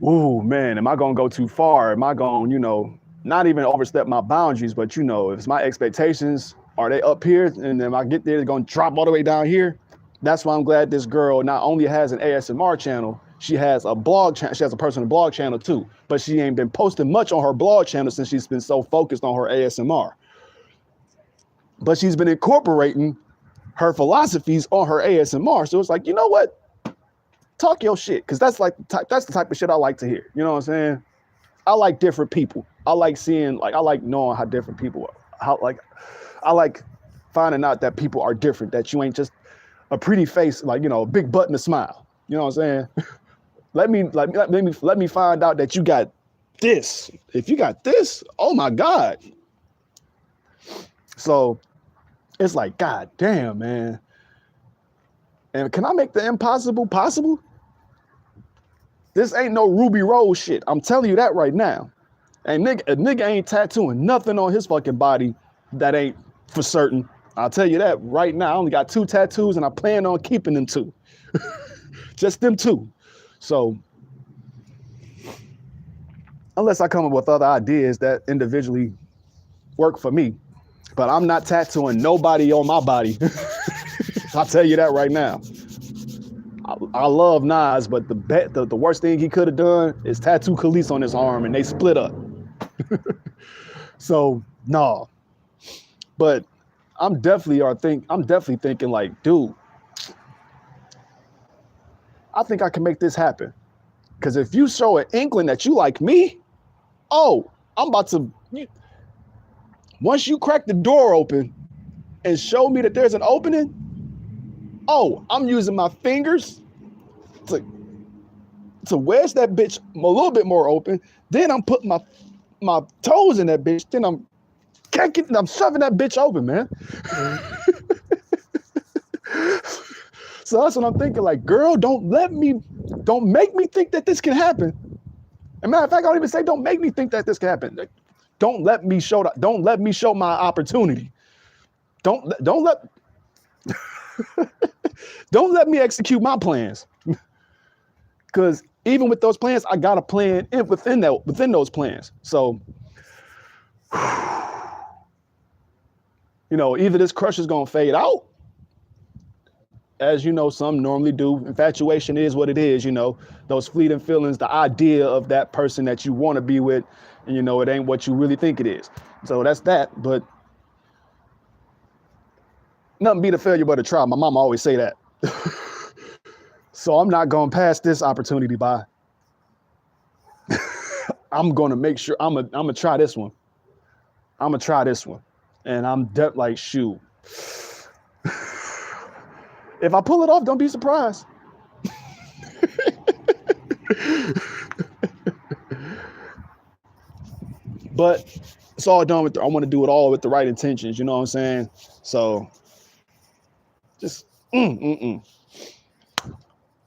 ooh, man, am I going to go too far? Am I going, you know, not even overstep my boundaries, but, you know, if it's my expectations, are they up here? And then I get there, they're going to drop all the way down here. That's why I'm glad this girl not only has an ASMR channel, she has a blog channel. She has a personal blog channel too, but she ain't been posting much on her blog channel since she's been so focused on her ASMR. But she's been incorporating her philosophies on her ASMR. So it's like, you know what? Talk your shit. Cause that's the type of shit I like to hear. You know what I'm saying? I like different people. I like knowing how different people are. I like finding out that people are different, that you ain't just a pretty face, like, you know, a big butt and a smile. You know what I'm saying? Let me find out that you got this. If you got this, oh my God. So it's like, God damn, man. And can I make the impossible possible? This ain't no Ruby Rose shit. I'm telling you that right now. And a nigga ain't tattooing nothing on his fucking body that ain't for certain. I'll tell you that right now. I only got 2 tattoos and I plan on keeping them 2. Just them 2. So unless I come up with other ideas that individually work for me. But I'm not tattooing nobody on my body. I'll tell you that right now. I love Nas, but the worst thing he could have done is tattoo Khalees on his arm, and they split up. So no, but I'm definitely thinking like, dude, I think I can make this happen. Because if you show an inkling that you like me, oh, I'm about to. Once you crack the door open and show me that there's an opening, oh, I'm using my fingers to wedge that bitch a little bit more open. Then I'm putting my toes in that bitch. Then I'm shoving that bitch open, man. So that's what I'm thinking. Like, girl, don't make me think that this can happen. As a matter of fact, I don't even say don't make me think that this can happen. Like, don't let me show my opportunity. Don't let don't let me execute my plans. Because even with those plans, I got a plan within those plans. So, either this crush is gonna fade out, as you know, some normally do. Infatuation is what it is, those fleeting feelings, the idea of that person that you want to be with, and it ain't what you really think it is. So that's that. But nothing beat a failure but a try. My mama always say that. So I'm not going to pass this opportunity by. I'm going to make sure I'm going to try this one. I'm going to try this one. And I'm like, shoot. If I pull it off, don't be surprised. But it's all done I want to do it all with the right intentions. You know what I'm saying? So just, But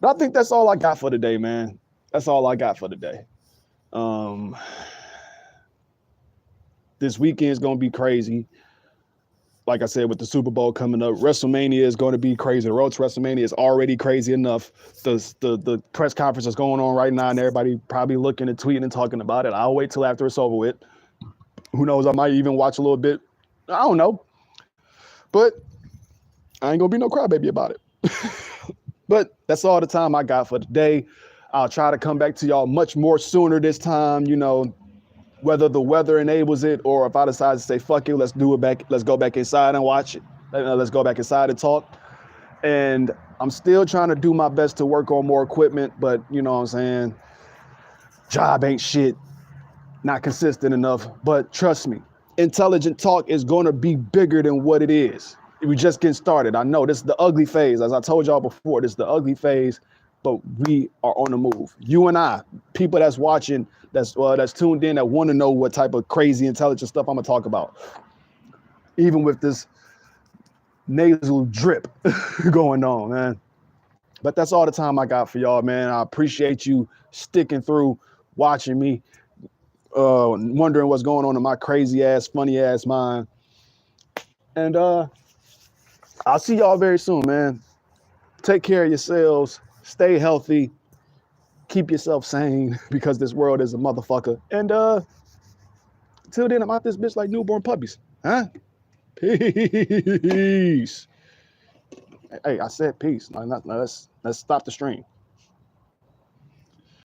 I think that's all I got for today, man. That's all I got for today. This weekend is going to be crazy. Like I said, with the Super Bowl coming up, WrestleMania is going to be crazy. The road to WrestleMania is already crazy enough. The press conference is going on right now, and everybody probably looking and tweeting and talking about it. I'll wait till after it's over with. Who knows? I might even watch a little bit. I don't know. But I ain't going to be no crybaby about it. But that's all the time I got for today. I'll try to come back to y'all much more sooner this time, whether the weather enables it or if I decide to say, fuck it, let's do it back. Let's go back inside and watch it. Let's go back inside and talk. And I'm still trying to do my best to work on more equipment, but you know what I'm saying? Job ain't shit, not consistent enough. But trust me, Intelligent Talk is going to be bigger than what it is. We just getting started. I know this is the ugly phase. As I told y'all before, this is the ugly phase, but we are on the move. You and I, people that's watching, that's tuned in, that want to know what type of crazy intelligent stuff I'm going to talk about. Even with this nasal drip going on, man. But that's all the time I got for y'all, man. I appreciate you sticking through, watching me, wondering what's going on in my crazy ass, funny ass mind. And I'll see y'all very soon, man. Take care of yourselves. Stay healthy. Keep yourself sane because this world is a motherfucker. And till then, I'm out this bitch like newborn puppies. Huh? Peace. Hey, I said peace. Let's stop the stream.